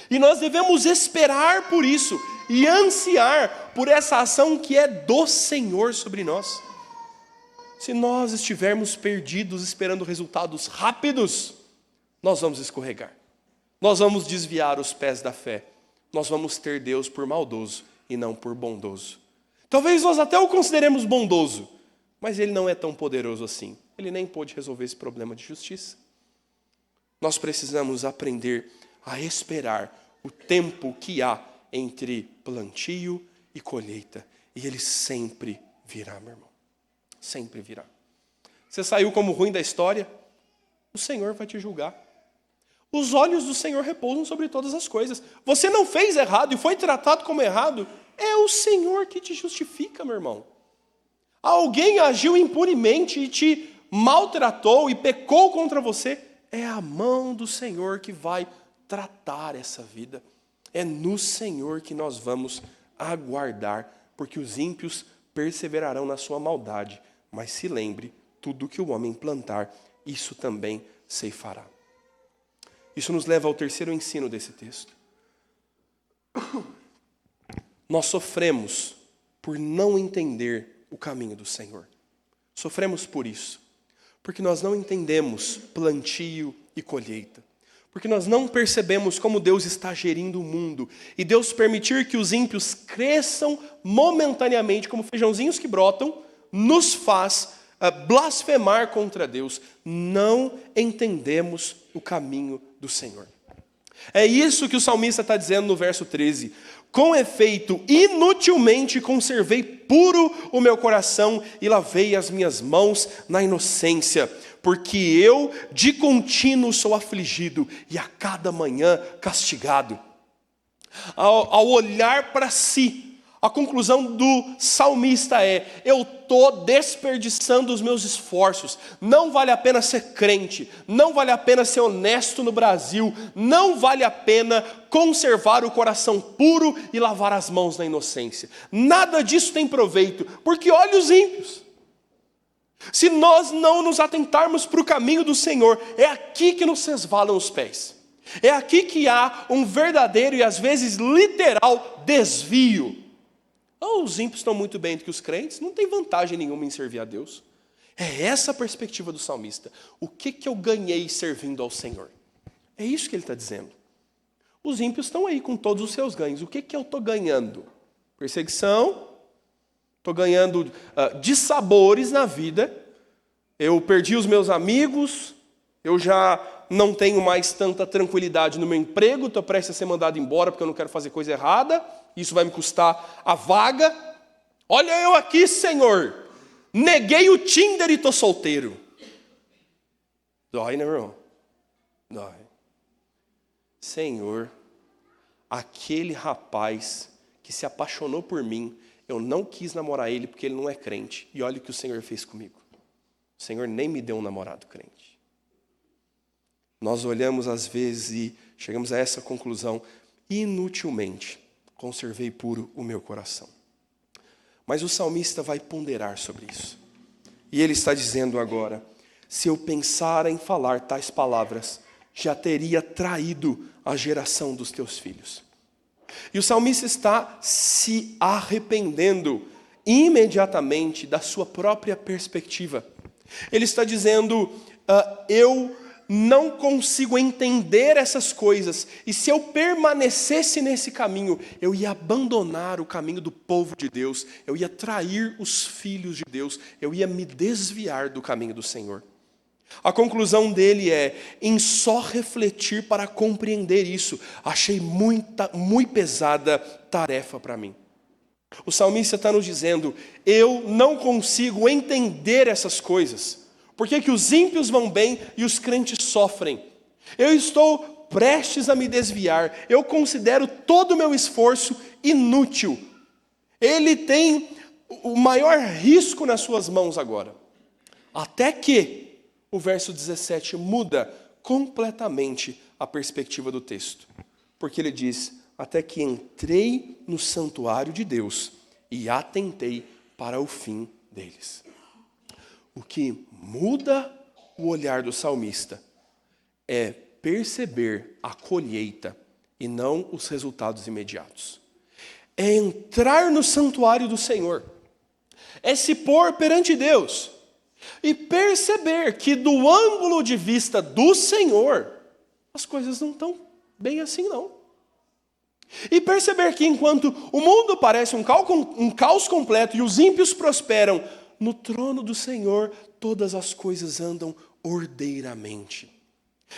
Speaker 1: E nós devemos esperar por isso e ansiar por essa ação que é do Senhor sobre nós. Se nós estivermos perdidos esperando resultados rápidos, nós vamos escorregar. Nós vamos desviar os pés da fé. Nós vamos ter Deus por maldoso e não por bondoso. Talvez nós até o consideremos bondoso, mas Ele não é tão poderoso assim. Ele nem pôde resolver esse problema de justiça. Nós precisamos aprender a esperar o tempo que há entre plantio e colheita. E ele sempre virá, meu irmão. Sempre virá. Você saiu como ruim da história? O Senhor vai te julgar. Os olhos do Senhor repousam sobre todas as coisas. Você não fez errado e foi tratado como errado. É o Senhor que te justifica, meu irmão. Alguém agiu impunemente e te maltratou e pecou contra você. É a mão do Senhor que vai tratar essa vida. É no Senhor que nós vamos aguardar, porque os ímpios perseverarão na sua maldade. Mas se lembre, tudo que o homem plantar, isso também ceifará. Isso nos leva ao terceiro ensino desse texto. Nós sofremos por não entender o caminho do Senhor. Sofremos por isso. Porque nós não entendemos plantio e colheita. Porque nós não percebemos como Deus está gerindo o mundo. E Deus permitir que os ímpios cresçam momentaneamente, como feijãozinhos que brotam, nos faz blasfemar contra Deus. Não entendemos o caminho do Senhor. É isso que o salmista está dizendo no verso 13. Com efeito, inutilmente conservei puro o meu coração e lavei as minhas mãos na inocência, porque eu de contínuo sou afligido e a cada manhã castigado. Ao olhar para si, a conclusão do salmista é: eu estou desperdiçando os meus esforços, não vale a pena ser crente, não vale a pena ser honesto no Brasil, não vale a pena conservar o coração puro e lavar as mãos na inocência. Nada disso tem proveito, porque olha os ímpios. Se nós não nos atentarmos para o caminho do Senhor, é aqui que nos resvalam os pés. É aqui que há um verdadeiro e às vezes literal desvio. Os ímpios estão muito bem do que os crentes, não tem vantagem nenhuma em servir a Deus. É essa a perspectiva do salmista. O que eu ganhei servindo ao Senhor? É isso que ele está dizendo. Os ímpios estão aí com todos os seus ganhos. O que eu estou ganhando? Perseguição, estou ganhando dissabores na vida, eu perdi os meus amigos, eu já não tenho mais tanta tranquilidade no meu emprego, estou prestes a ser mandado embora porque eu não quero fazer coisa errada, isso vai me custar a vaga. Olha eu aqui, Senhor, neguei o Tinder e estou solteiro. Dói, né, irmão? Dói. Senhor, aquele rapaz que se apaixonou por mim, eu não quis namorar ele porque ele não é crente. E olha o que o Senhor fez comigo. O Senhor nem me deu um namorado crente. Nós olhamos às vezes e chegamos a essa conclusão: inutilmente conservei puro o meu coração. Mas o salmista vai ponderar sobre isso. E ele está dizendo agora: se eu pensar em falar tais palavras, já teria traído a geração dos teus filhos. E o salmista está se arrependendo imediatamente da sua própria perspectiva. Ele está dizendo: eu não consigo entender essas coisas, e se eu permanecesse nesse caminho, eu ia abandonar o caminho do povo de Deus, eu ia trair os filhos de Deus, eu ia me desviar do caminho do Senhor. A conclusão dele é: em só refletir para compreender isso, achei muito pesada tarefa para mim. O salmista está nos dizendo: eu não consigo entender essas coisas. Por que os ímpios vão bem e os crentes sofrem? Eu estou prestes a me desviar. Eu considero todo o meu esforço inútil. Ele tem o maior risco nas suas mãos agora. Até que o verso 17 muda completamente a perspectiva do texto. Porque ele diz: até que entrei no santuário de Deus e atentei para o fim deles. O que muda o olhar do salmista é perceber a colheita e não os resultados imediatos. É entrar no santuário do Senhor, é se pôr perante Deus e perceber que do ângulo de vista do Senhor, as coisas não estão bem assim não. E perceber que enquanto o mundo parece um caos completo e os ímpios prosperam, no trono do Senhor todas as coisas andam ordeiramente.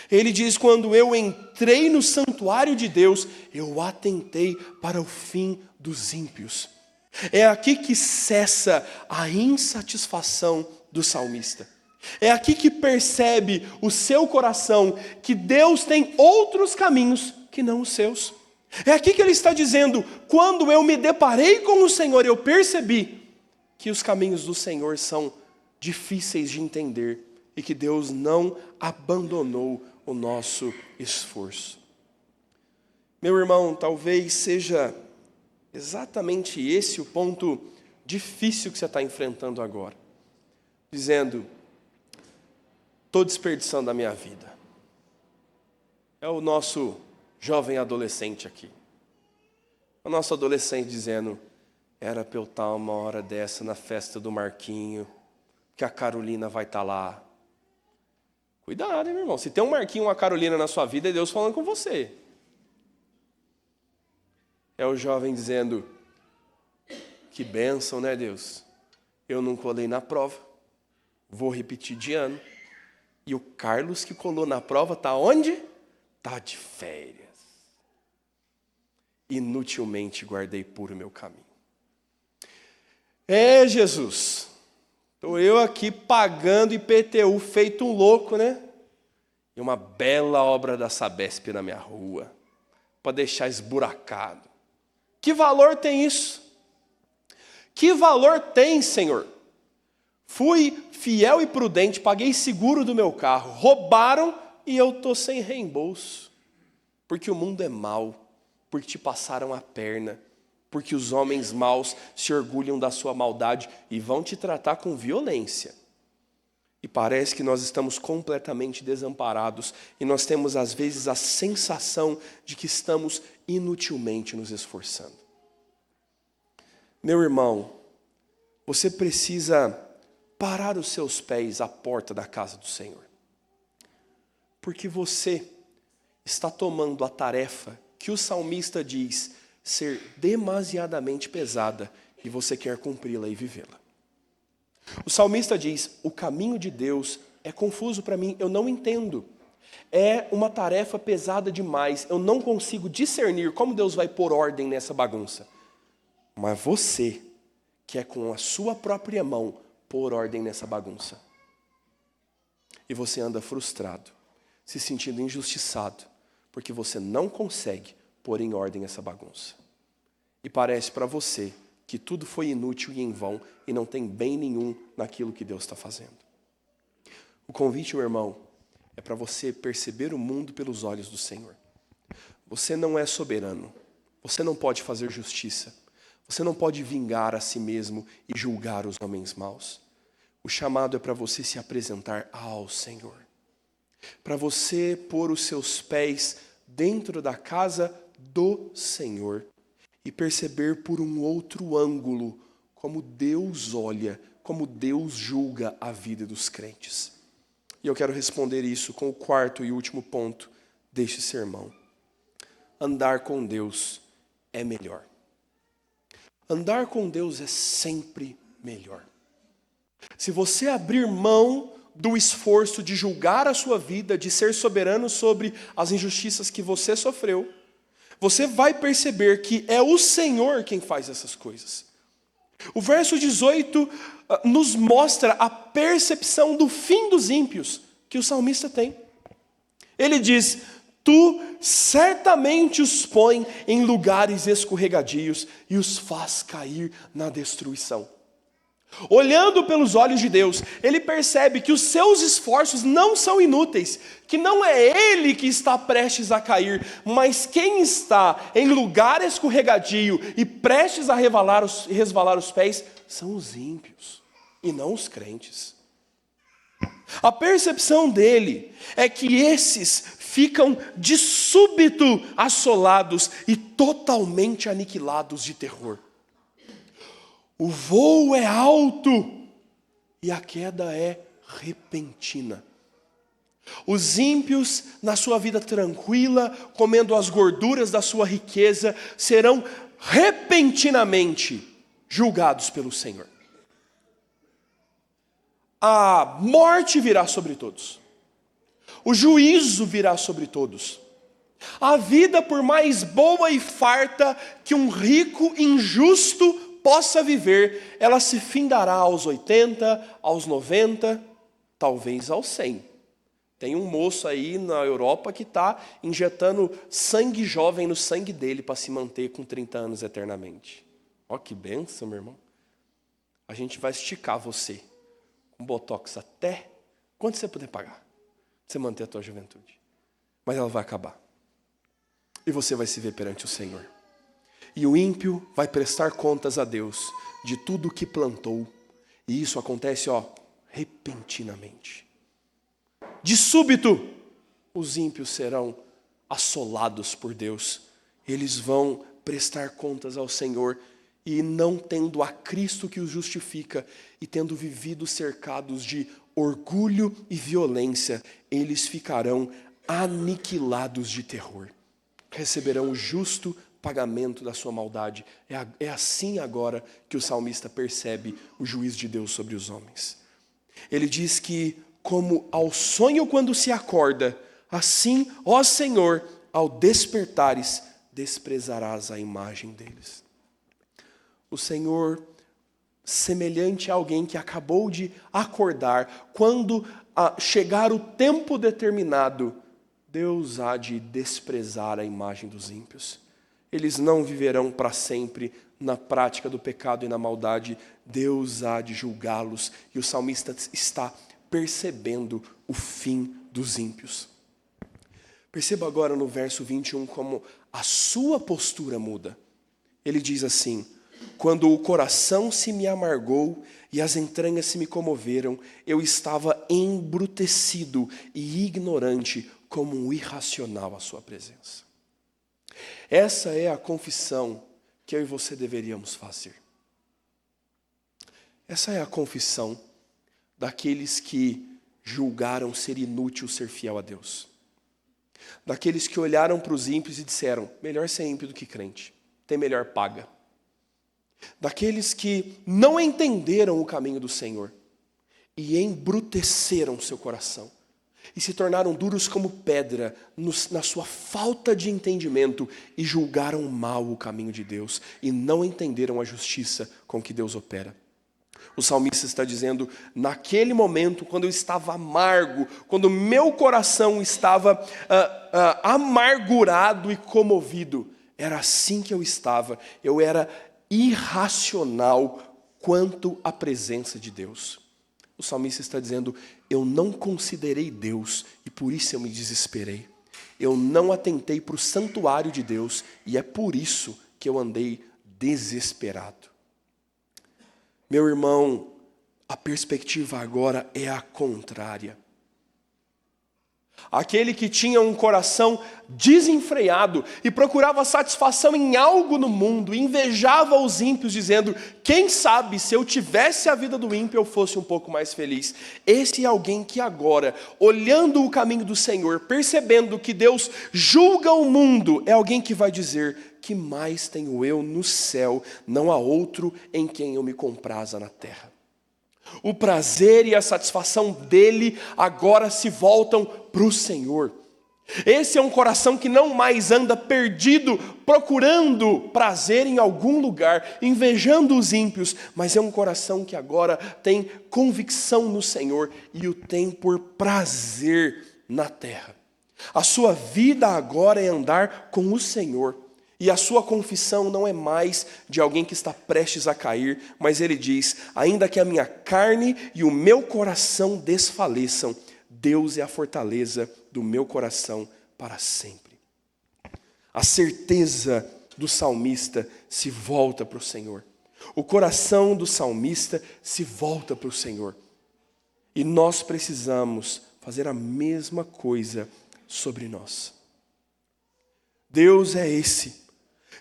Speaker 1: Ele diz: quando eu entrei no santuário de Deus, eu atentei para o fim dos ímpios. É aqui que cessa a insatisfação do salmista. É aqui que percebe o seu coração que Deus tem outros caminhos que não os seus. É aqui que ele está dizendo: quando eu me deparei com o Senhor, eu percebi que os caminhos do Senhor são difíceis de entender e que Deus não abandonou o nosso esforço. Meu irmão, talvez seja exatamente esse o ponto difícil que você está enfrentando agora. Dizendo: estou desperdiçando a minha vida. É o nosso jovem adolescente aqui. O nosso adolescente dizendo: era para eu estar uma hora dessa na festa do Marquinho, que a Carolina vai estar lá. Cuidado, hein, meu irmão. Se tem um Marquinho, uma Carolina na sua vida, é Deus falando com você. É o jovem dizendo: que bênção, né, Deus? Eu não colei na prova, vou repetir de ano. E o Carlos, que colou na prova, está onde? Está de férias. Inutilmente guardei puro o meu caminho. É, Jesus, estou eu aqui pagando IPTU feito um louco, né? E uma bela obra da Sabesp na minha rua, para deixar esburacado. Que valor tem isso? Que valor tem, Senhor? Fui fiel e prudente, paguei seguro do meu carro, roubaram e eu estou sem reembolso. Porque o mundo é mau, porque te passaram a perna, porque os homens maus se orgulham da sua maldade e vão te tratar com violência. E parece que nós estamos completamente desamparados e nós temos às vezes a sensação de que estamos inutilmente nos esforçando. Meu irmão, você precisa parar os seus pés à porta da casa do Senhor. Porque você está tomando a tarefa que o salmista diz ser demasiadamente pesada e você quer cumpri-la e vivê-la. O salmista diz: o caminho de Deus é confuso para mim, eu não entendo. É uma tarefa pesada demais, eu não consigo discernir como Deus vai pôr ordem nessa bagunça. Mas você quer com a sua própria mão pôr ordem nessa bagunça. E você anda frustrado, se sentindo injustiçado, porque você não consegue pôr em ordem essa bagunça. E parece para você que tudo foi inútil e em vão e não tem bem nenhum naquilo que Deus está fazendo. O convite, meu irmão, é para você perceber o mundo pelos olhos do Senhor. Você não é soberano, você não pode fazer justiça, você não pode vingar a si mesmo e julgar os homens maus. O chamado é para você se apresentar ao Senhor, para você pôr os seus pés dentro da casa do Senhor e perceber por um outro ângulo como Deus olha, como Deus julga a vida dos crentes. E eu quero responder isso com o quarto e último ponto deste sermão. Andar com Deus é melhor. Andar com Deus é sempre melhor. Se você abrir mão do esforço de julgar a sua vida, de ser soberano sobre as injustiças que você sofreu, você vai perceber que é o Senhor quem faz essas coisas. O verso 18 nos mostra a percepção do fim dos ímpios que o salmista tem. Ele diz: tu certamente os põe em lugares escorregadios e os faz cair na destruição. Olhando pelos olhos de Deus, ele percebe que os seus esforços não são inúteis, que não é ele que está prestes a cair, mas quem está em lugar escorregadio e prestes a resvalar os pés são os ímpios e não os crentes. A percepção dele é que esses ficam de súbito assolados e totalmente aniquilados de terror. O voo é alto e a queda é repentina. Os ímpios, na sua vida tranquila, comendo as gorduras da sua riqueza, serão repentinamente julgados pelo Senhor. A morte virá sobre todos. O juízo virá sobre todos. A vida, por mais boa e farta que um rico injusto possa viver, ela se findará aos 80, aos 90, talvez aos 100. Tem um moço aí na Europa que está injetando sangue jovem no sangue dele para se manter com 30 anos eternamente. Ó, que bênção, meu irmão. A gente vai esticar você com botox até quanto você puder pagar, pra você manter a tua juventude. Mas ela vai acabar. E você vai se ver perante o Senhor. E o ímpio vai prestar contas a Deus de tudo o que plantou. E isso acontece, repentinamente. De súbito, os ímpios serão assolados por Deus. Eles vão prestar contas ao Senhor. E não tendo a Cristo que os justifica, e tendo vivido cercados de orgulho e violência, eles ficarão aniquilados de terror. Receberão o justo pagamento da sua maldade. É assim agora que o salmista percebe o juízo de Deus sobre os homens. Ele diz que, como ao sonho quando se acorda, assim, ó Senhor, ao despertares, desprezarás a imagem deles. O Senhor, semelhante a alguém que acabou de acordar, quando chegar o tempo determinado, Deus há de desprezar a imagem dos ímpios. Eles não viverão para sempre na prática do pecado e na maldade. Deus há de julgá-los. E o salmista está percebendo o fim dos ímpios. Perceba agora no verso 21 como a sua postura muda. Ele diz assim: quando o coração se me amargou e as entranhas se me comoveram, eu estava embrutecido e ignorante como um irracional à sua presença. Essa é a confissão que eu e você deveríamos fazer. Essa é a confissão daqueles que julgaram ser inútil ser fiel a Deus. Daqueles que olharam para os ímpios e disseram: melhor ser ímpio do que crente, tem melhor paga. Daqueles que não entenderam o caminho do Senhor e embruteceram seu coração e se tornaram duros como pedra na sua falta de entendimento e julgaram mal o caminho de Deus e não entenderam a justiça com que Deus opera. O salmista está dizendo: naquele momento, quando eu estava amargo, quando meu coração estava amargurado e comovido, era assim que eu estava. Eu era irracional quanto à presença de Deus. O salmista está dizendo: eu não considerei Deus e por isso eu me desesperei. Eu não atentei para o santuário de Deus e é por isso que eu andei desesperado. Meu irmão, a perspectiva agora é a contrária. Aquele que tinha um coração desenfreado e procurava satisfação em algo no mundo, invejava os ímpios dizendo: quem sabe se eu tivesse a vida do ímpio eu fosse um pouco mais feliz. Esse é alguém que agora, olhando o caminho do Senhor, percebendo que Deus julga o mundo, é alguém que vai dizer: que mais tenho eu no céu, não há outro em quem eu me compraza na terra. O prazer e a satisfação dele agora se voltam para o Senhor. Esse é um coração que não mais anda perdido, procurando prazer em algum lugar, invejando os ímpios, mas é um coração que agora tem convicção no Senhor e o tem por prazer na terra. A sua vida agora é andar com o Senhor. E a sua confissão não é mais de alguém que está prestes a cair, mas ele diz: ainda que a minha carne e o meu coração desfaleçam, Deus é a fortaleza do meu coração para sempre. A certeza do salmista se volta para o Senhor. O coração do salmista se volta para o Senhor. E nós precisamos fazer a mesma coisa sobre nós. Deus é esse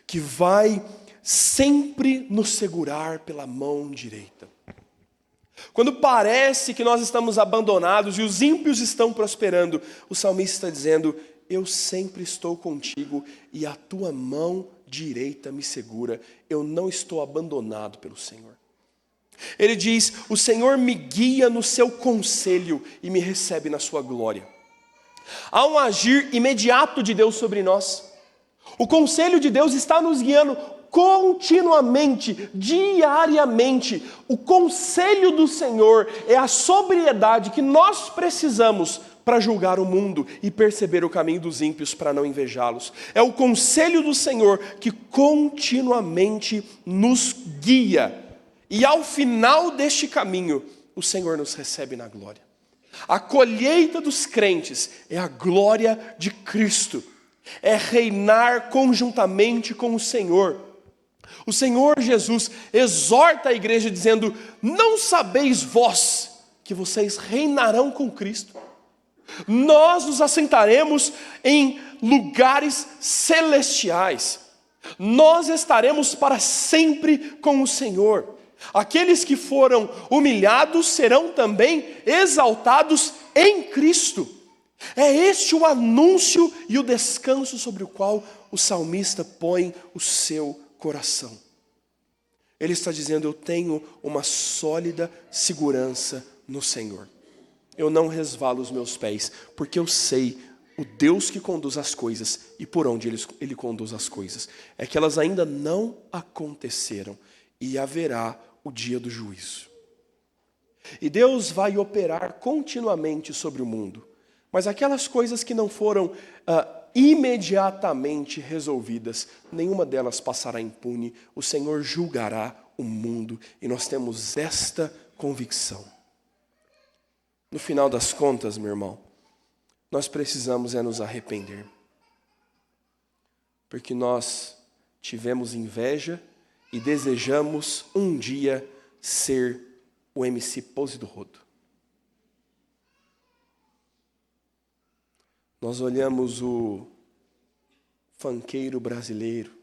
Speaker 1: que vai sempre nos segurar pela mão direita. Quando parece que nós estamos abandonados e os ímpios estão prosperando, o salmista está dizendo: eu sempre estou contigo e a tua mão direita me segura. Eu não estou abandonado pelo Senhor. Ele diz: o Senhor me guia no seu conselho e me recebe na sua glória. Há um agir imediato de Deus sobre nós. O conselho de Deus está nos guiando continuamente, diariamente. O conselho do Senhor é a sobriedade que nós precisamos para julgar o mundo e perceber o caminho dos ímpios para não invejá-los. É o conselho do Senhor que continuamente nos guia. E ao final deste caminho, o Senhor nos recebe na glória. A colheita dos crentes é a glória de Cristo. É reinar conjuntamente com o Senhor. O Senhor Jesus exorta a igreja dizendo: não sabeis vós que vocês reinarão com Cristo? Nós nos assentaremos em lugares celestiais. Nós estaremos para sempre com o Senhor. Aqueles que foram humilhados serão também exaltados em Cristo. É este o anúncio e o descanso sobre o qual o salmista põe o seu coração. Ele está dizendo: eu tenho uma sólida segurança no Senhor. Eu não resvalo os meus pés, porque eu sei o Deus que conduz as coisas e por onde Ele conduz as coisas. É que elas ainda não aconteceram e haverá o dia do juízo. E Deus vai operar continuamente sobre o mundo, mas aquelas coisas que não foram imediatamente resolvidas, nenhuma delas passará impune. O Senhor julgará o mundo e nós temos esta convicção. No final das contas, meu irmão, nós precisamos nos arrepender. Porque nós tivemos inveja e desejamos um dia ser o MC Pose do Rodo. Nós olhamos o funkeiro brasileiro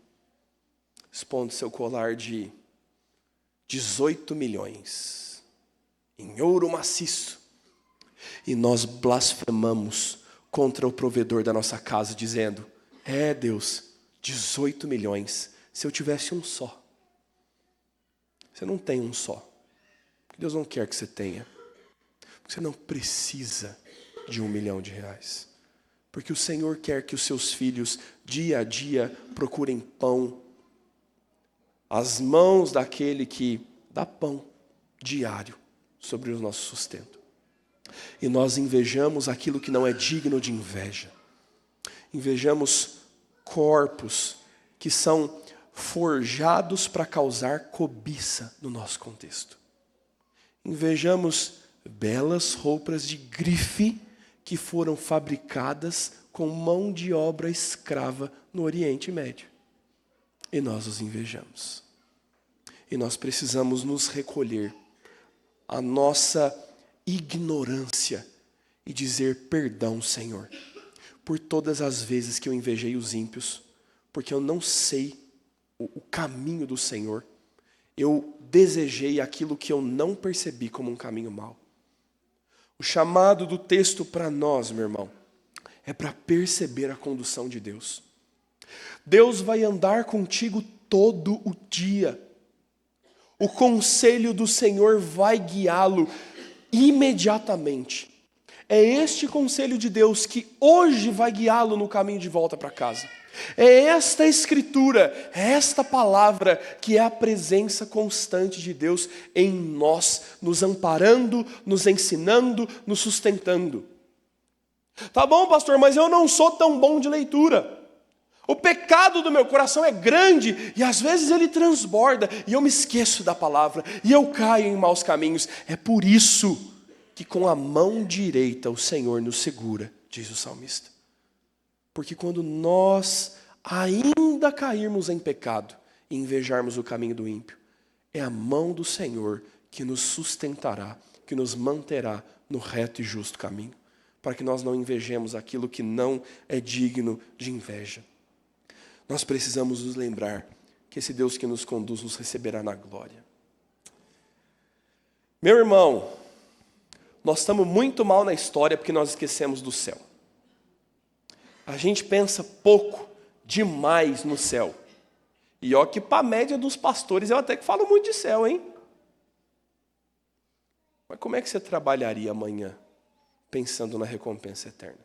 Speaker 1: expondo seu colar de 18 milhões em ouro maciço. E nós blasfemamos contra o provedor da nossa casa, dizendo: Deus, 18 milhões, se eu tivesse um só. Você não tem um só. Deus não quer que você tenha. Você não precisa de R$1 milhão. Porque o Senhor quer que os seus filhos, dia a dia, procurem pão. As mãos daquele que dá pão diário sobre o nosso sustento. E nós invejamos aquilo que não é digno de inveja. Invejamos corpos que são forjados para causar cobiça no nosso contexto. Invejamos belas roupas de grife que foram fabricadas com mão de obra escrava no Oriente Médio. E nós os invejamos. E nós precisamos nos recolher à nossa ignorância e dizer: perdão, Senhor, por todas as vezes que eu invejei os ímpios, porque eu não sei o caminho do Senhor. Eu desejei aquilo que eu não percebi como um caminho mau. O chamado do texto para nós, meu irmão, é para perceber a condução de Deus. Deus vai andar contigo todo o dia. O conselho do Senhor vai guiá-lo imediatamente. É este conselho de Deus que hoje vai guiá-lo no caminho de volta para casa. É esta escritura, é esta palavra que é a presença constante de Deus em nós, nos amparando, nos ensinando, nos sustentando. Tá bom, pastor, mas eu não sou tão bom de leitura. O pecado do meu coração é grande e às vezes ele transborda e eu me esqueço da palavra e eu caio em maus caminhos. É por isso que com a mão direita o Senhor nos segura, diz o salmista. Porque quando nós ainda cairmos em pecado e invejarmos o caminho do ímpio, é a mão do Senhor que nos sustentará, que nos manterá no reto e justo caminho, para que nós não invejemos aquilo que não é digno de inveja. Nós precisamos nos lembrar que esse Deus que nos conduz nos receberá na glória. Meu irmão, nós estamos muito mal na história porque nós esquecemos do céu. A gente pensa pouco demais no céu. E ó que para a média dos pastores eu até que falo muito de céu, hein? Mas como é que você trabalharia amanhã pensando na recompensa eterna?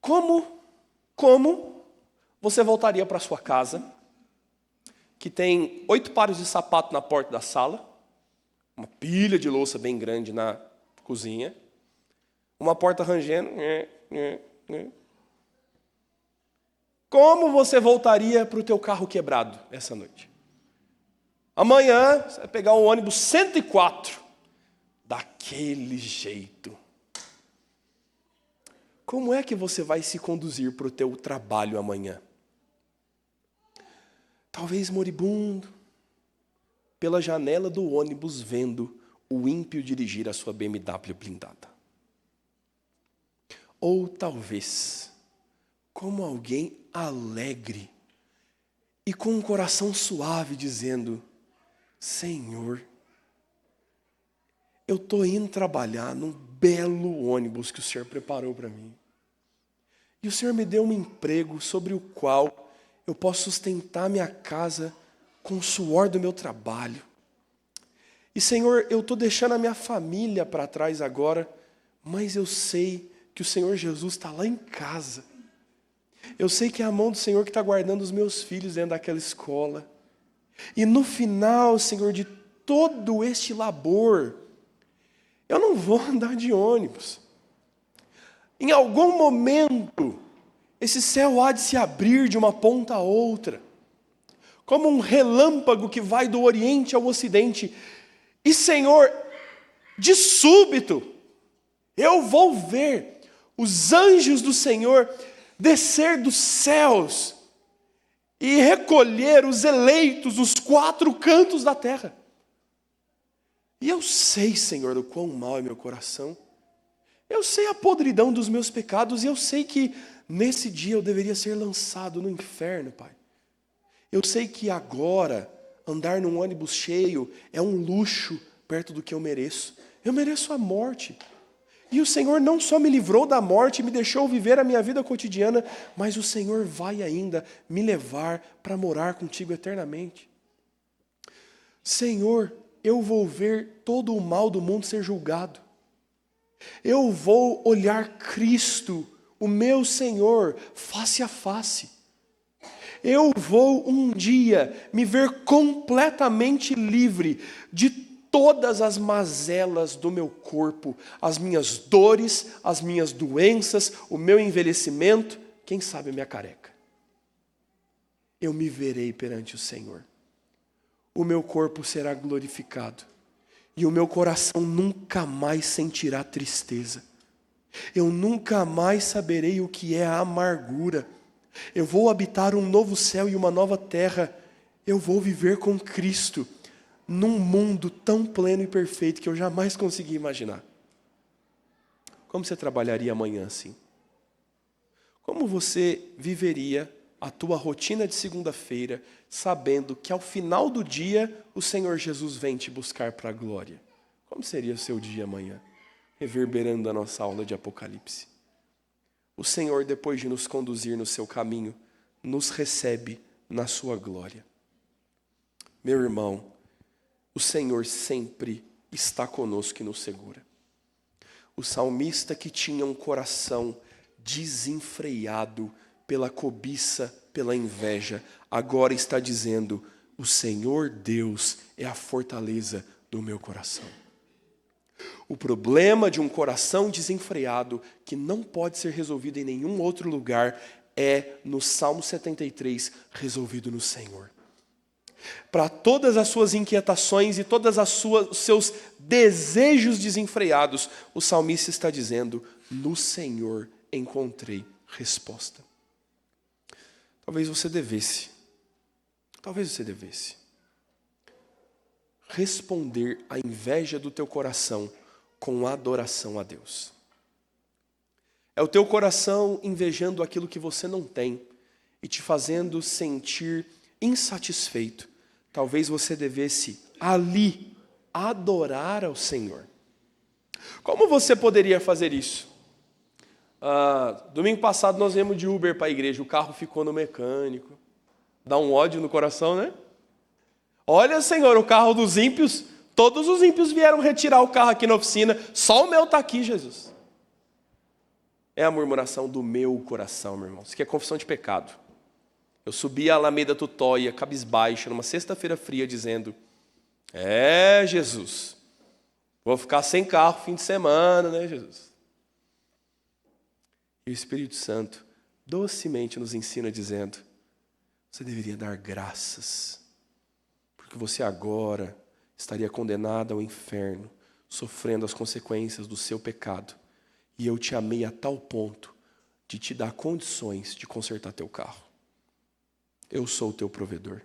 Speaker 1: Como você voltaria para sua casa, que tem 8 pares de sapato na porta da sala, uma pilha de louça bem grande na cozinha, uma porta rangendo. Como você voltaria para o teu carro quebrado essa noite? Amanhã, você vai pegar o ônibus 104, daquele jeito. Como é que você vai se conduzir para o teu trabalho amanhã? Talvez moribundo, pela janela do ônibus vendo o ímpio dirigir a sua BMW blindada. Ou talvez, como alguém alegre e com um coração suave dizendo: Senhor, eu estou indo trabalhar num belo ônibus que o Senhor preparou para mim. E o Senhor me deu um emprego sobre o qual eu posso sustentar minha casa com o suor do meu trabalho. E, Senhor, eu estou deixando a minha família para trás agora, mas eu sei que o Senhor Jesus está lá em casa. Eu sei que é a mão do Senhor que está guardando os meus filhos dentro daquela escola. E no final, Senhor, de todo este labor, eu não vou andar de ônibus. Em algum momento, esse céu há de se abrir de uma ponta a outra, como um relâmpago que vai do Oriente ao Ocidente. E, Senhor, de súbito, eu vou ver os anjos do Senhor descer dos céus e recolher os eleitos nos 4 cantos da terra. E eu sei, Senhor, o quão mau é meu coração. Eu sei a podridão dos meus pecados e eu sei que nesse dia eu deveria ser lançado no inferno, Pai. Eu sei que agora andar num ônibus cheio é um luxo perto do que eu mereço. Eu mereço a morte. E o Senhor não só me livrou da morte e me deixou viver a minha vida cotidiana, mas o Senhor vai ainda me levar para morar contigo eternamente. Senhor, eu vou ver todo o mal do mundo ser julgado. Eu vou olhar Cristo, o meu Senhor, face a face. Eu vou um dia me ver completamente livre de todas as mazelas do meu corpo, as minhas dores, as minhas doenças, o meu envelhecimento, quem sabe a minha careca. Eu me verei perante o Senhor. O meu corpo será glorificado e o meu coração nunca mais sentirá tristeza. Eu nunca mais saberei o que é a amargura. Eu vou habitar um novo céu e uma nova terra. Eu vou viver com Cristo num mundo tão pleno e perfeito que eu jamais consegui imaginar. Como você trabalharia amanhã assim? Como você viveria a tua rotina de segunda-feira, sabendo que ao final do dia o Senhor Jesus vem te buscar para a glória? Como seria o seu dia amanhã, reverberando a nossa aula de Apocalipse? O Senhor, depois de nos conduzir no seu caminho, nos recebe na sua glória. Meu irmão, o Senhor sempre está conosco e nos segura. O salmista, que tinha um coração desenfreado pela cobiça, pela inveja, agora está dizendo: o Senhor Deus é a fortaleza do meu coração. O problema de um coração desenfreado, que não pode ser resolvido em nenhum outro lugar, é no Salmo 73, resolvido no Senhor. Para todas as suas inquietações e todos os seus desejos desenfreados, o salmista está dizendo: no Senhor encontrei resposta. Talvez você devesse responder à inveja do teu coração com adoração a Deus. É o teu coração invejando aquilo que você não tem e te fazendo sentir insatisfeito. Talvez você devesse ali adorar ao Senhor. Como você poderia fazer isso? Domingo passado nós viemos de Uber para a igreja, o carro ficou no mecânico. Dá um ódio no coração, né? Olha, Senhor, o carro dos ímpios, todos os ímpios vieram retirar o carro aqui na oficina, só o meu está aqui, Jesus. É a murmuração do meu coração, meu irmão. Isso aqui é confissão de pecado. Eu subi a Alameda Tutóia, cabisbaixo, numa sexta-feira fria, dizendo: Jesus, vou ficar sem carro fim de semana, né, Jesus? E o Espírito Santo docemente nos ensina dizendo: você deveria dar graças, porque você agora estaria condenado ao inferno, sofrendo as consequências do seu pecado. E eu te amei a tal ponto de te dar condições de consertar teu carro. Eu sou o teu provedor.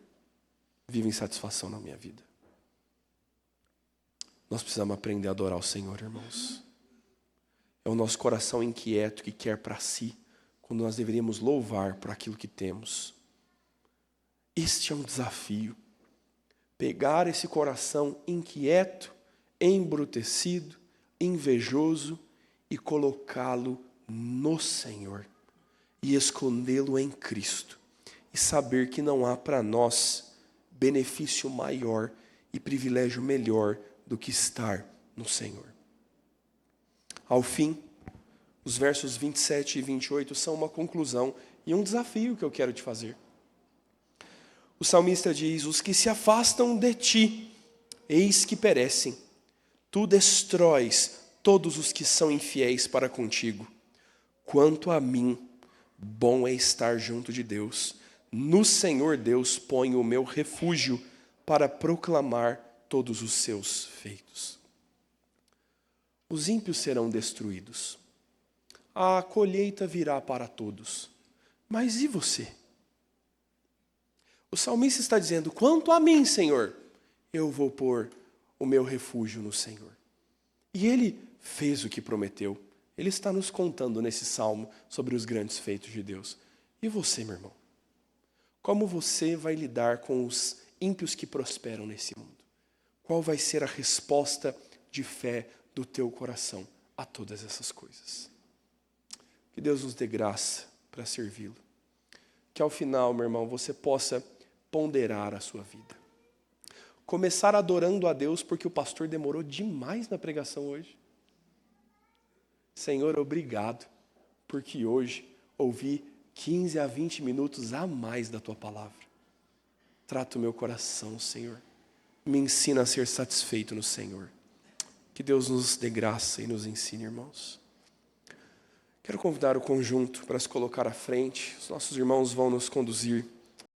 Speaker 1: Vive em satisfação na minha vida. Nós precisamos aprender a adorar o Senhor, irmãos. É o nosso coração inquieto que quer para si, quando nós deveríamos louvar por aquilo que temos. Este é um desafio. Pegar esse coração inquieto, embrutecido, invejoso e colocá-lo no Senhor e escondê-lo em Cristo e saber que não há para nós benefício maior e privilégio melhor do que estar no Senhor. Ao fim, os versos 27 e 28 são uma conclusão e um desafio que eu quero te fazer. O salmista diz: os que se afastam de ti, eis que perecem. Tu destróis todos os que são infiéis para contigo. Quanto a mim, bom é estar junto de Deus. No Senhor Deus ponho o meu refúgio para proclamar todos os seus feitos. Os ímpios serão destruídos. A colheita virá para todos. Mas e você? O salmista está dizendo: quanto a mim, Senhor, eu vou pôr o meu refúgio no Senhor. E ele fez o que prometeu. Ele está nos contando nesse salmo sobre os grandes feitos de Deus. E você, meu irmão? Como você vai lidar com os ímpios que prosperam nesse mundo? Qual vai ser a resposta de fé do teu coração a todas essas coisas? Que Deus nos dê graça para servi-lo. Que ao final, meu irmão, você possa ponderar a sua vida. Começar adorando a Deus porque o pastor demorou demais na pregação hoje. Senhor, obrigado, porque hoje ouvi 15 a 20 minutos a mais da tua palavra. Trata o meu coração, Senhor. Me ensina a ser satisfeito no Senhor. Que Deus nos dê graça e nos ensine, irmãos. Quero convidar o conjunto para se colocar à frente. Os nossos irmãos vão nos conduzir